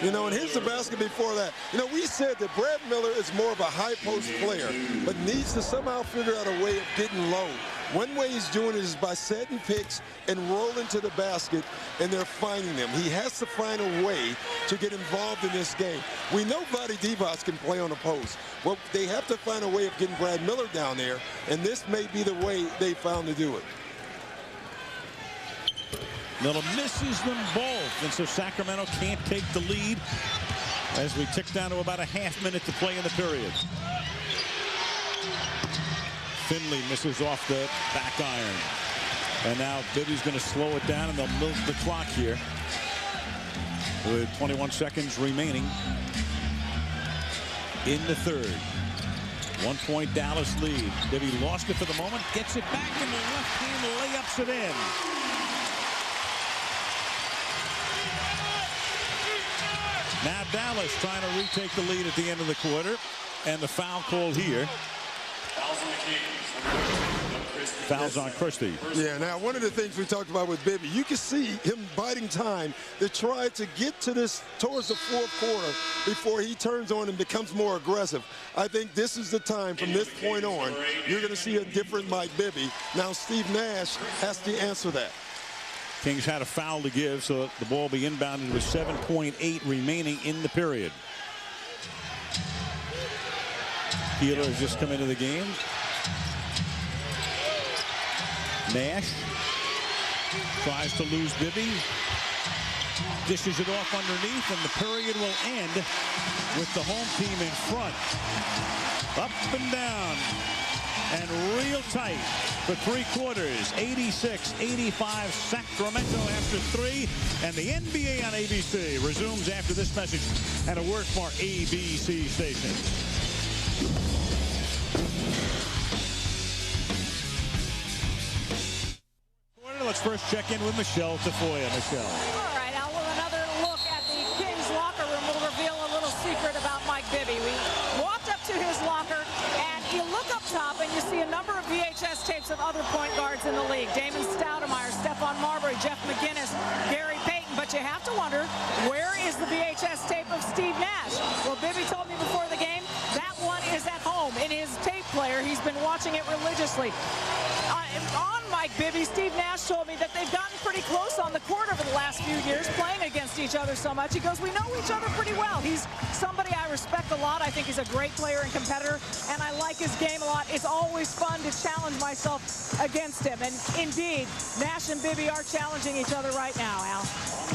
Speaker 2: You know, and here's the basket before that. You know, we said that Brad Miller is more of a high post player, but needs to somehow figure out a way of getting low. One way he's doing it is by setting picks and rolling to the basket, and they're finding them. He has to find a way to get involved in this game. We know Vlade Divac can play on the post. Well, they have to find a way of getting Brad Miller down there, and this may be the way they found to do it.
Speaker 1: Miller misses them both, and so Sacramento can't take the lead as we tick down to about a half minute to play in the period. Finley misses off the back iron. And now Bibby's going to slow it down, and they'll milk the clock here with 21 seconds remaining in the third. 1 point Dallas lead. Bibby lost it for the moment, gets it back, and the left hand layups it in. Now Dallas trying to retake the lead at the end of the quarter, and the foul called here. Fouls on Christie.
Speaker 2: Yeah, now one of the things we talked about with Bibby, you can see him biding time to try to get to this towards the fourth quarter before he turns on and becomes more aggressive. I think this is the time from this point on, you're going to see a different Mike Bibby. Now Steve Nash has to answer that.
Speaker 1: Kings had a foul to give, so the ball be inbounded with 7.8 remaining in the period. Keeler has just come into the game. Nash tries to lose Bibby. Dishes it off underneath, and the period will end with the home team in front. Up and down, and real tight for 3 quarters. 86-85 Sacramento after 3. And the NBA on ABC resumes after this message and a word from our ABC station. Let's first check in with Michelle Tafoya. Michelle.
Speaker 3: All right, Al, with another look at the Kings locker room, we'll reveal a little secret about Mike Bibby. We walked up to his locker, and you look up top, and you see a number of VHS tapes of other point guards in the league. Damon Stoudemire, Stephon Marbury, Jeff McGinnis, Gary Payton. But you have to wonder, where is the VHS tape of Steve Nash? Well, Bibby told me before the game, that one is at home in his tape player. He's been watching it religiously. On Mike Bibby, Steve Nash told me that they've gotten pretty close on the court over the last few years, playing against each other so much. He goes, we know each other pretty well. He's somebody I respect a lot. I think he's a great player and competitor, and I like his game a lot. It's always fun to challenge myself against him. And indeed, Nash and Bibby are challenging each other right now, Al.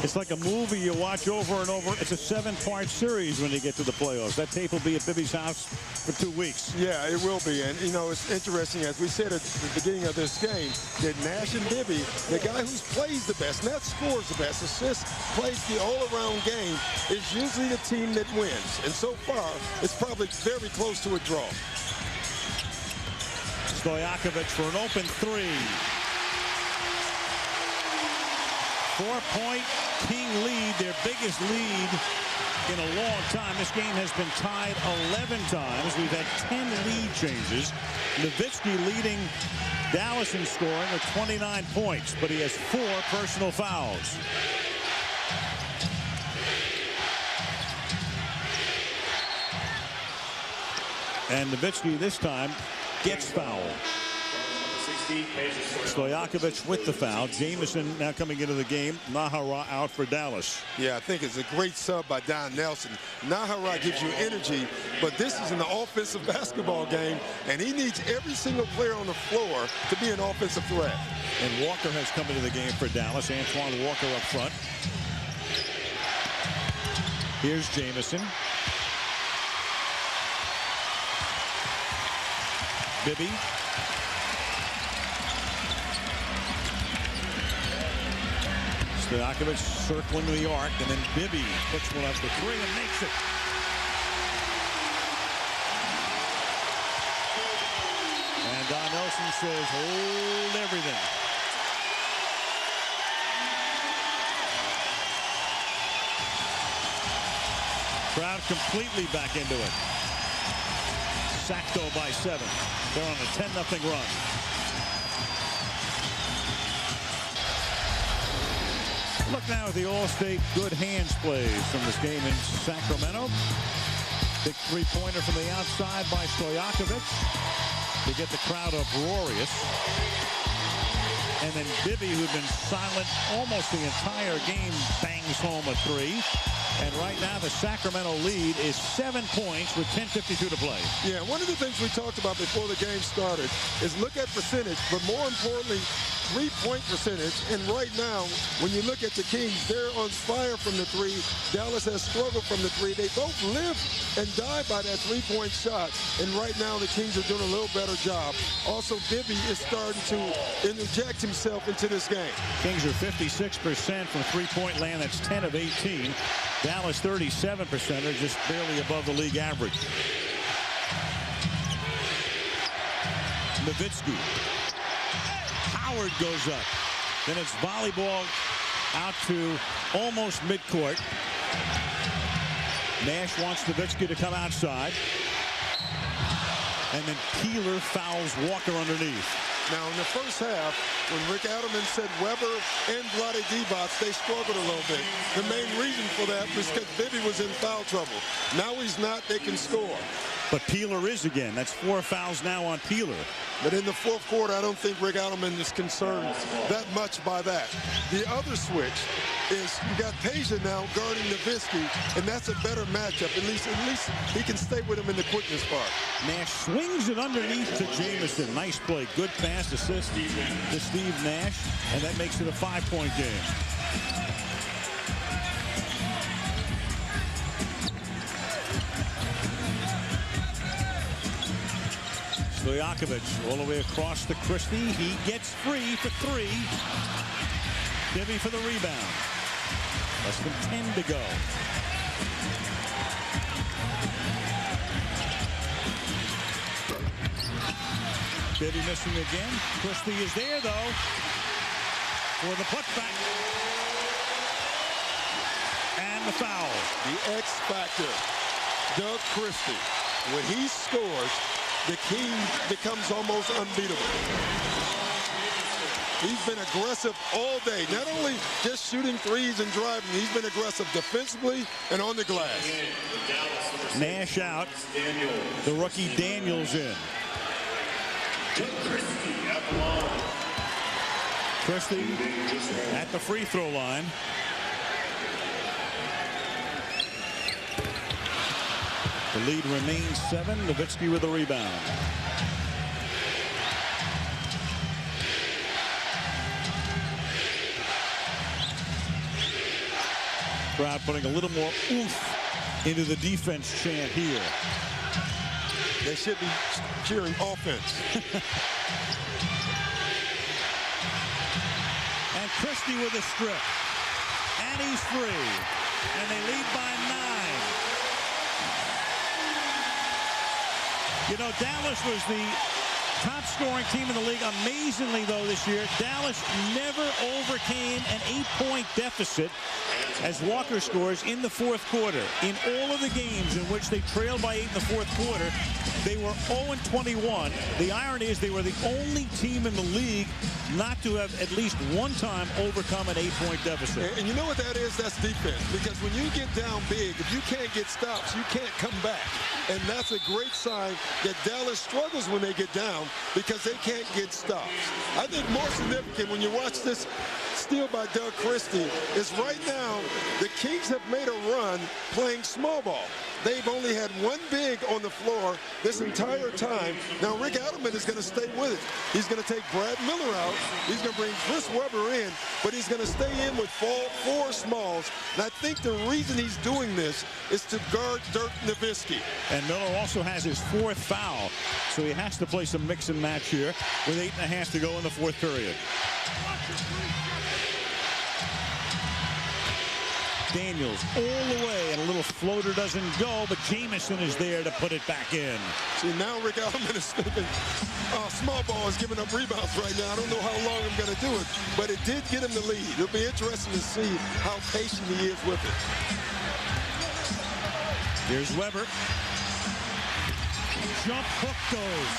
Speaker 1: It's like a movie you watch over and over. It's a 7-part series when you get to the playoffs. That tape will be at Bibby's house for 2 weeks.
Speaker 2: Yeah, it will be. And, you know, it's interesting, as we said at the beginning of this game, that Nash and Bibby, the guy who plays the best, not scores the best, assists, plays the all-around game, is usually the team that wins. And so far, it's probably very close to a draw.
Speaker 1: Stojakovic for an open 3. 4-point King lead, their biggest lead in a long time. This game has been tied 11 times. We've had 10 lead changes. Nowitzki leading Dallas in scoring with 29 points, but he has 4 personal fouls. And Nowitzki this time gets fouled. Stojakovic with the foul. Jamison now coming into the game. Nahara out for Dallas.
Speaker 2: Yeah, I think it's a great sub by Don Nelson. Nahara gives you energy, but this is an offensive basketball game, and he needs every single player on the floor to be an offensive threat.
Speaker 1: And Walker has come into the game for Dallas. Antoine Walker up front. Here's Jamison. Bibby. Stojakovic circling the arc, and then Bibby puts one up for three and makes it. And Don Nelson says, hold everything. Crowd completely back into it. Sacto by 7. They're on a 10-0 run. Look now at the All-State good hands plays from this game in Sacramento. Big three-pointer from the outside by Stojakovic to get the crowd uproarious. And then Bibby, who'd been silent almost the entire game, bangs home a three. And right now the Sacramento lead is 7 points with 10:52 to play.
Speaker 2: Yeah, one of the things we talked about before the game started is look at percentage, but more importantly, three-point percentage. And right now, when you look at the Kings, they're on fire from the three. Dallas has struggled from the three. They both live and die by that three-point shot. And right now, the Kings are doing a little better job. Also, Bibby is starting to interject himself into this game.
Speaker 1: Kings are 56% from three-point land. That's 10 of 18. Dallas 37%, are just barely above the league average. Nowitzki. Howard goes up. Then it's volleyball out to almost midcourt. Nash wants Nowitzki to come outside. And then Peeler fouls Walker underneath.
Speaker 2: Now, in the first half, when Rick Adelman said Weber and Vlade Divac, they struggled a little bit. The main reason for that was because Bibby was in foul trouble. Now he's not. They can score.
Speaker 1: But Peeler is again. That's 4 fouls now on Peeler.
Speaker 2: But in the fourth quarter, I don't think Rick Adelman is concerned that much by that. The other switch is you got Peja now guarding Nowitzki, and that's a better matchup. At least he can stay with him in the quickness part.
Speaker 1: Nash swings it underneath to Jamison. Nice play. Good pass assist to Steve Nash, and that makes it a 5-point game. Stojakovic all the way across to Christie. He gets free for 3. Bibby for the rebound. Less than 10 to go. Bibby missing again. Christie is there, though, for the putback. And the foul.
Speaker 2: The X factor, Doug Christie. When he scores, the King becomes almost unbeatable. He's been aggressive all day. Not only just shooting threes and driving, he's been aggressive defensively and on the glass.
Speaker 1: Nash out. The rookie Daniels in. Christie at the free throw line. The lead remains 7. Nowitzki with the rebound. Crowd putting a little more oomph into the defense chant here.
Speaker 2: They should be cheering offense.
Speaker 1: And Christie with a strip. And he's free. And they lead by 9. You know, Dallas was the top scoring team in the league. Amazingly, though, this year, Dallas never overcame an 8-point deficit as Walker scores in the fourth quarter. In all of the games in which they trailed by 8 in the fourth quarter, they were 0-21. The irony is they were the only team in the league not to have at least one time overcome an 8-point deficit.
Speaker 2: And you know what that is? That's defense. Because when you get down big, if you can't get stops, you can't come back. And that's a great sign that Dallas struggles when they get down. because they can't get stops. I think more significant when you watch this steal by Doug Christie is right now the Kings have made a run playing small ball. They've only had one big on the floor this entire time. Now, Rick Adelman is going to stay with it. He's going to take Brad Miller out. He's going to bring Chris Webber in, but he's going to stay in with four smalls. And I think the reason he's doing this is to guard Dirk Nowitzki.
Speaker 1: And Miller also has his 4th foul, so he has to play some mix and match here with 8.5 to go in the 4th period. Daniels all the way, and a little floater doesn't go, but Jamison is there to put it back in.
Speaker 2: See, now Rick Adelman is thinking, small ball is giving up rebounds right now. I don't know how long I'm going to do it, but it did get him the lead. It'll be interesting to see how patient he is with it.
Speaker 1: Here's Webber. Jump hook goes.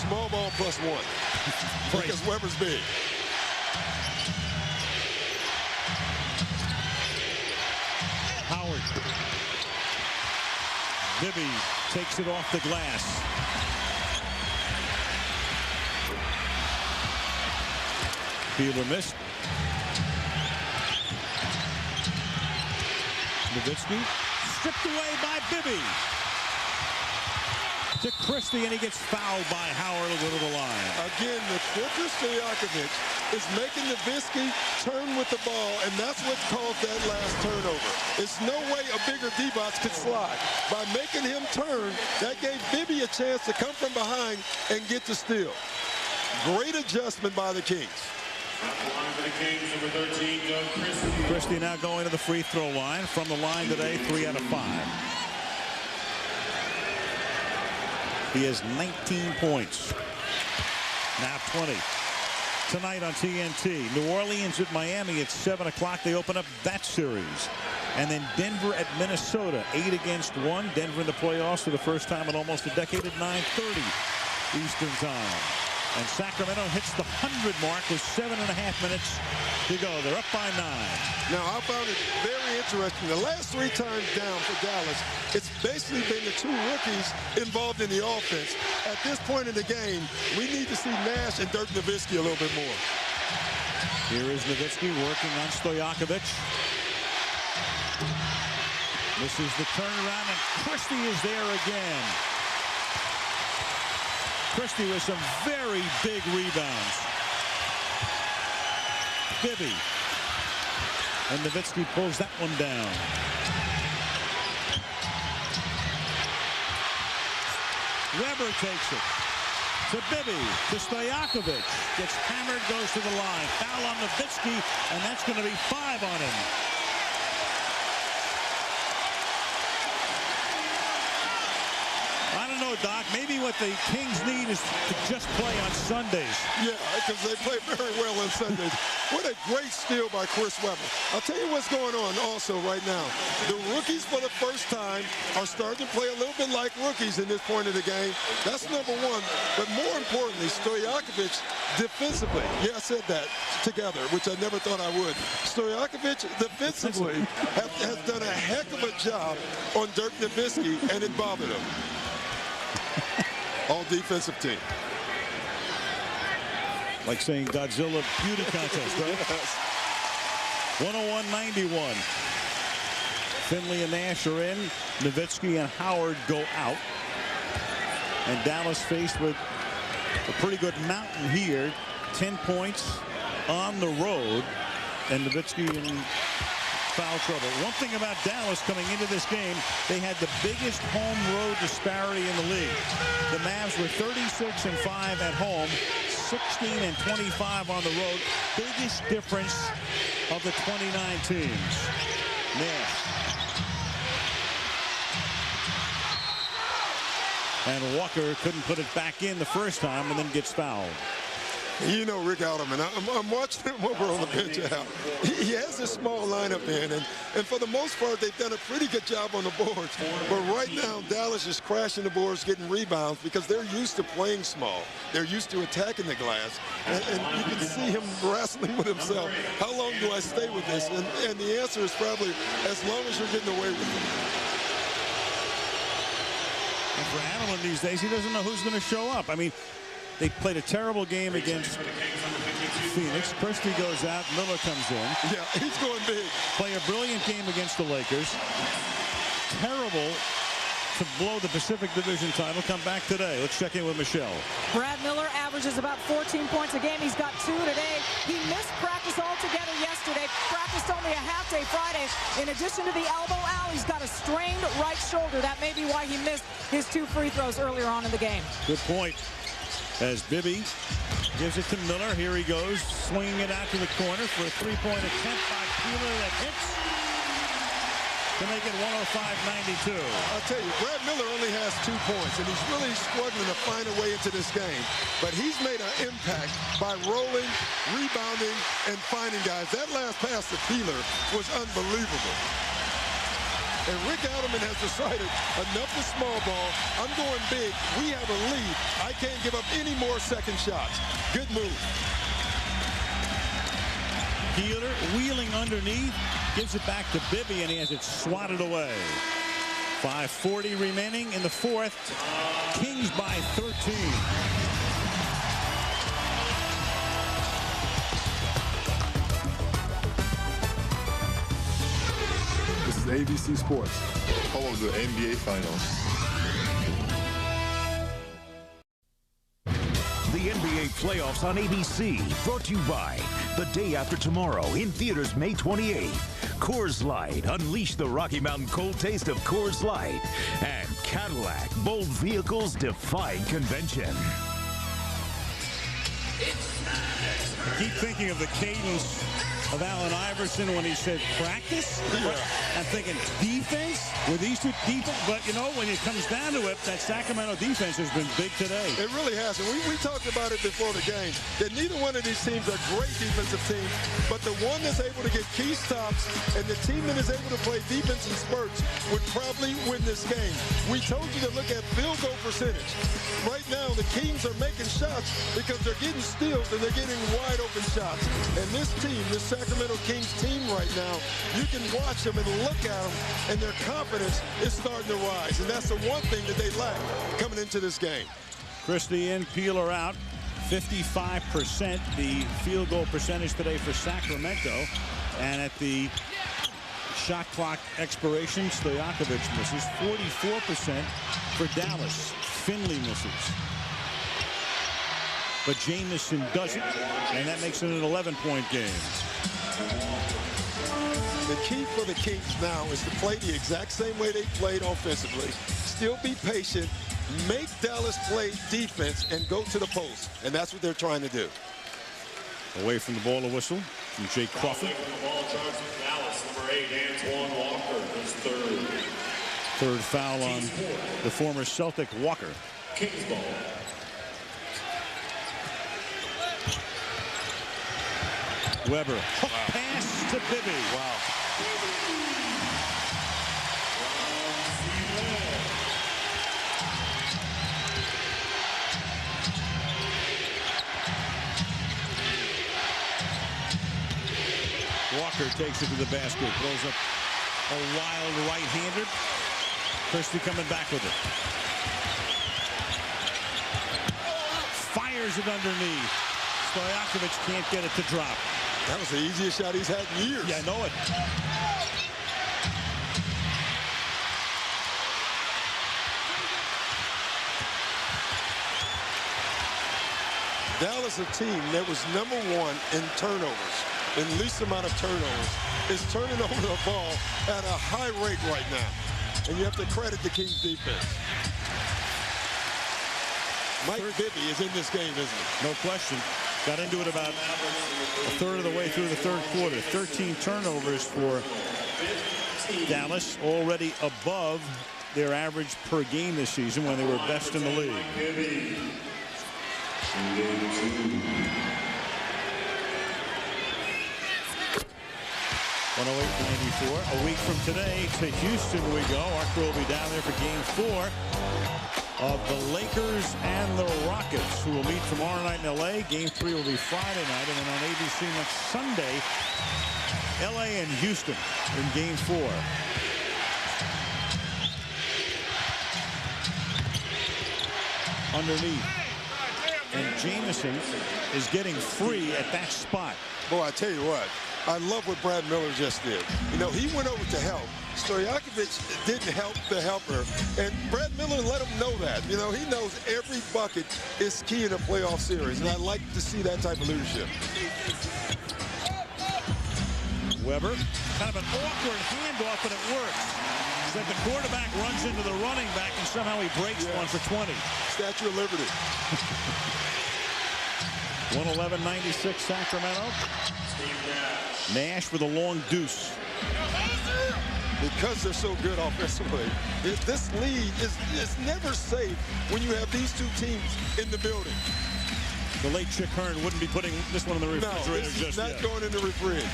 Speaker 2: Small ball +1. Because Webber's big.
Speaker 1: Howard. Bibby takes it off the glass. Fielder missed. Nowitzki stripped away by Bibby. To Christie, and he gets fouled by Howard over the line.
Speaker 2: Again, the quicker Stojakovic is making Nowitzki turn with the ball, and that's what caused that last turnover. There's no way a bigger D-box could slide. By making him turn, that gave Bibby a chance to come from behind and get the steal. Great adjustment by the Kings.
Speaker 1: Christie now going to the free throw line. From the line today, 3 out of 5. He has 19 points. Now 20. Tonight on TNT. New Orleans at Miami at 7 o'clock. They open up that series. And then Denver at Minnesota, 8-1. Denver in the playoffs for the first time in almost a decade at 9:30 Eastern time. And Sacramento hits the 100 mark with 7.5 minutes to go. They're up by 9.
Speaker 2: Now, I found it very interesting. The last 3 times down for Dallas, it's basically been the 2 rookies involved in the offense. At this point in the game, we need to see Nash and Dirk Nowitzki a little bit more.
Speaker 1: Here is Nowitzki working on Stojakovic. This is the turnaround, and Christie is there again. Christie with some very big rebounds. Bibby. And Nowitzki pulls that one down. Webber takes it. To Bibby. To Stojakovic. Gets hammered, goes to the line. Foul on Nowitzki, and that's going to be 5 on him. I don't know, Doc. Maybe what the Kings need is to just play on Sundays.
Speaker 2: Yeah, because they play very well on Sundays. What a great steal by Chris Webber. I'll tell you what's going on also right now. The rookies for the first time are starting to play a little bit like rookies in this point of the game. That's number 1. But more importantly, Stojakovic defensively. Yeah, I said that together, which I never thought I would. Stojakovic defensively has done a heck of a job on Dirk Nowitzki, and it bothered him. All defensive team.
Speaker 1: Like saying Godzilla beauty contest, right? 101-91. Finley and Nash are in. Nowitzki and Howard go out. And Dallas faced with a pretty good mountain here. 10 points on the road. And Nowitzki in foul trouble. One thing about Dallas coming into this game, they had the biggest home road disparity in the league. The Mavs were 36-5 at home, 16-25 on the road. Biggest difference of the 29 teams. Nash. And Walker couldn't put it back in the first time and then gets fouled.
Speaker 2: You know Rick Adelman. I'm watching him over on the bench out. He has a small lineup in, and for the most part, they've done a pretty good job on the boards. But right now, Dallas is crashing the boards, getting rebounds, because they're used to playing small. They're used to attacking the glass. And you can see him wrestling with himself. How long do I stay with this? And the answer is probably as long as you're getting away with it.
Speaker 1: And for Adelman these days, he doesn't know who's going to show up. I mean, they played a terrible game against Phoenix. Christie goes out. Miller comes in.
Speaker 2: Yeah, he's going big.
Speaker 1: Play a brilliant game against the Lakers. Terrible to blow the Pacific Division title. Come back today. Let's check in with Michelle.
Speaker 3: Brad Miller averages about 14 points a game. He's got 2 today. He missed practice altogether yesterday. Practiced only a half day Friday. In addition to the elbow out, he's got a strained right shoulder. That may be why he missed his 2 free throws earlier on in the game.
Speaker 1: Good point. As Bibby gives it to Miller. Here he goes, swinging it out to the corner for a 3-point attempt by Peeler that hits to make it 105-92.
Speaker 2: I'll tell you, Brad Miller only has 2 points, and he's really struggling to find a way into this game. But he's made an impact by rolling, rebounding, and finding guys. That last pass to Peeler was unbelievable. And Rick Adelman has decided enough is small ball. I'm going big. We have a lead. I can't give up any more second shots. Good move.
Speaker 1: Peeler wheeling underneath, gives it back to Bibby, and he has it swatted away. 5:40 remaining in the fourth. Kings by 13.
Speaker 6: This is ABC Sports. Follow the NBA Finals.
Speaker 7: The NBA playoffs on ABC, brought to you by The Day After Tomorrow, in theaters May 28th. Coors Light, unleash the Rocky Mountain cold taste of Coors Light. And Cadillac, bold vehicles defying convention.
Speaker 1: Keep thinking of the cadence of Allen Iverson when he said practice. Yeah. I'm thinking defense with these two defense. But, you know, when it comes down to it, that Sacramento defense has been big today.
Speaker 2: It really has. And we talked about it before the game, that neither one of these teams are great defensive teams, but the one that's able to get key stops and the team that is able to play defense in spurts would probably win this game. We told you to look at field goal percentage. Right now, the Kings are making shots because they're getting steals and they're getting wide open shots. And this team, this Sacramento Kings team right now, you can watch them and look at them, and their confidence is starting to rise. And that's the one thing that they lack coming into this game.
Speaker 1: Christie in, Peeler out. 55% the field goal percentage today for Sacramento. And at the shot clock expiration, Stojakovic misses. 44% for Dallas. Finley misses. But Jamison doesn't, and that makes it an 11-point game.
Speaker 2: The key for the Kings now is to play the exact same way they played offensively. Still be patient, make Dallas play defense, and go to the post. And that's what they're trying to do.
Speaker 1: Away from the ball, a whistle from Jake Crawford.
Speaker 18: Dallas, number 8, Antoine Walker, his third.
Speaker 1: Third foul on the former Celtic Walker.
Speaker 18: Kings ball.
Speaker 1: Weber. Wow. Pass to Bibby.
Speaker 2: Wow.
Speaker 1: Walker takes it to the basket. Throws up a wild right-hander. Christie coming back with it. Fires it underneath. Stojakovic can't get it to drop.
Speaker 2: That was the easiest shot he's had in years.
Speaker 1: Yeah, I know it.
Speaker 2: Dallas, a team that was #1 in turnovers, in least amount of turnovers, is turning over the ball at a high rate right now. And you have to credit the Kings defense. Mike Bibby is in this game, isn't he?
Speaker 1: No question. Got into it about a third of the way through the third quarter. 13 turnovers for Dallas, already above their average per game this season when they were best in the league. 108-94. A week from today to Houston we go. Our crew will be down there for Game 4 of the Lakers and the Rockets, who will meet tomorrow night in L.A. Game 3 will be Friday night, and then on ABC next Sunday, L.A. and Houston in Game 4. underneath. And Jamison is getting free at that spot.
Speaker 2: Boy, I tell you what, I love what Brad Miller just did. You know, he went over to help. Stojakovic didn't help the helper, and Brad Miller let him know that. You know, he knows every bucket is key in a playoff series, and I like to see that type of leadership.
Speaker 1: Weber, kind of an awkward handoff, but it works. So the quarterback runs into the running back, and somehow he breaks one for 20.
Speaker 2: Statue of Liberty.
Speaker 1: 111-96 Sacramento. Nash with a long deuce.
Speaker 2: Because they're so good offensively, this lead is never safe when you have these two teams in the building.
Speaker 1: The late Chick Hearn wouldn't be putting this one in the refrigerator
Speaker 2: no, this
Speaker 1: just
Speaker 2: is not
Speaker 1: yet.
Speaker 2: Going in the fridge.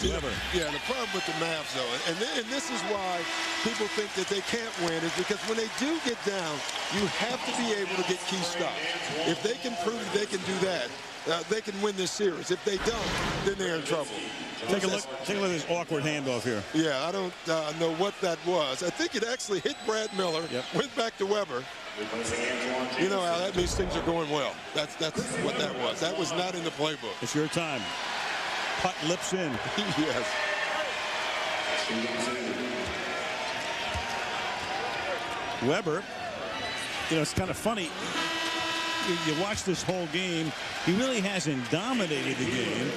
Speaker 1: Weber.
Speaker 2: Yeah, the problem with the Mavs, though, and this is why people think that they can't win, is because when they do get down, you have to be able to get key stops. If they can prove they can do that, they can win this series. If they don't, then they're in trouble.
Speaker 1: Take a look at this awkward handoff here.
Speaker 2: Yeah, I don't know what that was. I think it actually hit Brad Miller, went back to Weber. You know, Al, that means things are going well. That's what that was. That was not in the playbook.
Speaker 1: It's your time. Putt lips in.
Speaker 2: Yes.
Speaker 1: Weber, you know, it's kind of funny. You watch this whole game, he really hasn't dominated the game.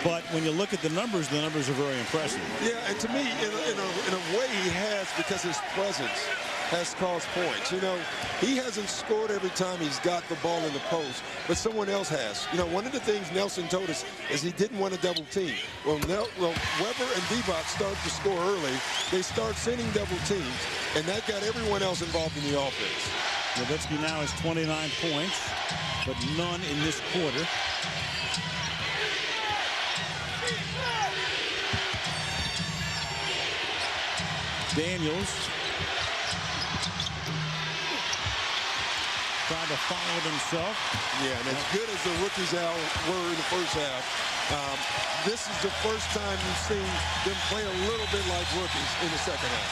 Speaker 1: But when you look at the numbers are very impressive.
Speaker 2: Yeah, and to me, in a way he has, because his presence has caused points. You know, he hasn't scored every time he's got the ball in the post, but someone else has. You know, one of the things Nelson told us is he didn't want to double team. Well, Weber and Divac started to score early. They start sending double teams, and that got everyone else involved in the offense.
Speaker 1: Nowitzki now has 29 points, but none in this quarter. Daniels tried to follow it himself.
Speaker 2: Yeah, and as good as the rookies out were in the first half, this is the first time you've seen them play a little bit like rookies in the second half.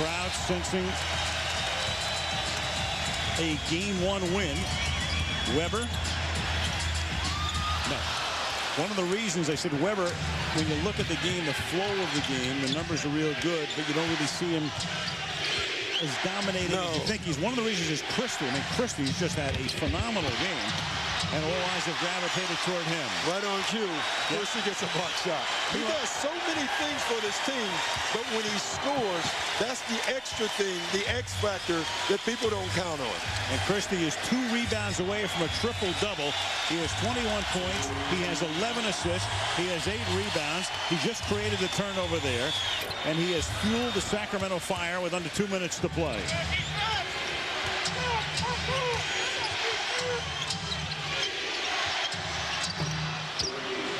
Speaker 1: Crowd sensing a game-1 win. Weber. No. One of the reasons I said Weber, when you look at the game, the flow of the game, the numbers are real good, but you don't really see him as dominating as you think. He's one of the reasons is Christie. I mean, Christie's just had a phenomenal game, and all eyes have gravitated toward him.
Speaker 2: Right on cue. Christie gets a block shot. He does so many things for this team, but when he scores, that's the extra thing, the X factor that people don't count on.
Speaker 1: And Christie is 2 rebounds away from a triple-double. He has 21 points. He has 11 assists. He has 8 rebounds. He just created the turnover there, and he has fueled the Sacramento Fire with under 2 minutes to play.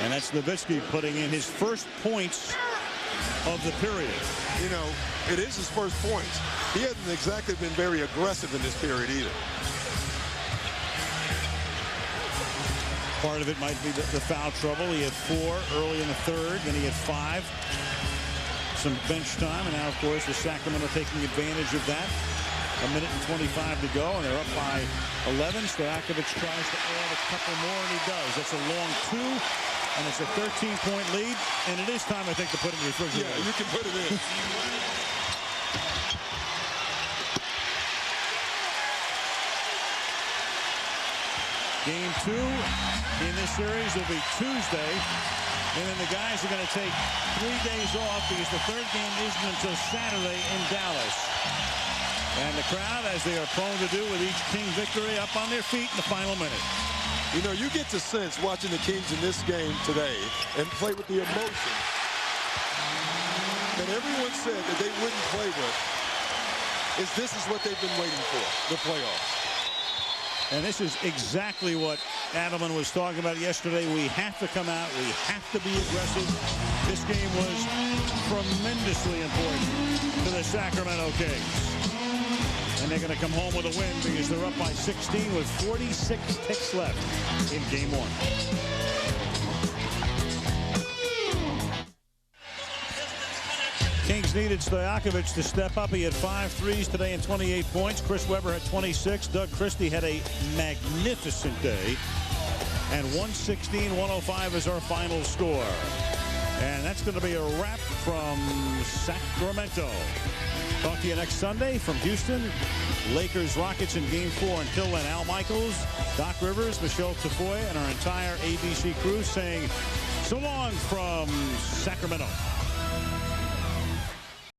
Speaker 1: And that's Nowitzki putting in his first points of the period.
Speaker 2: You know, it is his first points. He hasn't exactly been very aggressive in this period either.
Speaker 1: Part of it might be the foul trouble. He had 4 early in the third, then he had 5. Some bench time, and now, of course, the Sacramento taking advantage of that. 1 minute and 25 to go, and they're up by 11. Stojakovic tries to add a couple more, and he does. That's a long 2, and it's a 13-point lead, and it is time, I think, to put it in the refrigerator.
Speaker 2: Yeah, you can put it in.
Speaker 1: Game 2 in this series will be Tuesday, and then the guys are going to take 3 days off because the third game isn't until Saturday in Dallas. And the crowd, as they are prone to do with each King victory, up on their feet in the final minute.
Speaker 2: You know, you get the sense watching the Kings in this game today and play with the emotion that everyone said that they wouldn't play with, is this is what they've been waiting for, the playoffs.
Speaker 1: And this is exactly what Adelman was talking about yesterday. We have to come out. We have to be aggressive. This game was tremendously important to the Sacramento Kings. And they're going to come home with a win because they're up by 16 with 46 ticks left in Game 1. Mavericks needed Stojakovic to step up. He had 5 threes today and 28 points. Chris Webber had 26. Doug Christie had a magnificent day. And 116-105 is our final score. And that's going to be a wrap from Sacramento. Talk to you next Sunday from Houston. Lakers, Rockets in Game 4. Until then, Al Michaels, Doc Rivers, Michelle Tafoya, and our entire ABC crew saying so long from Sacramento.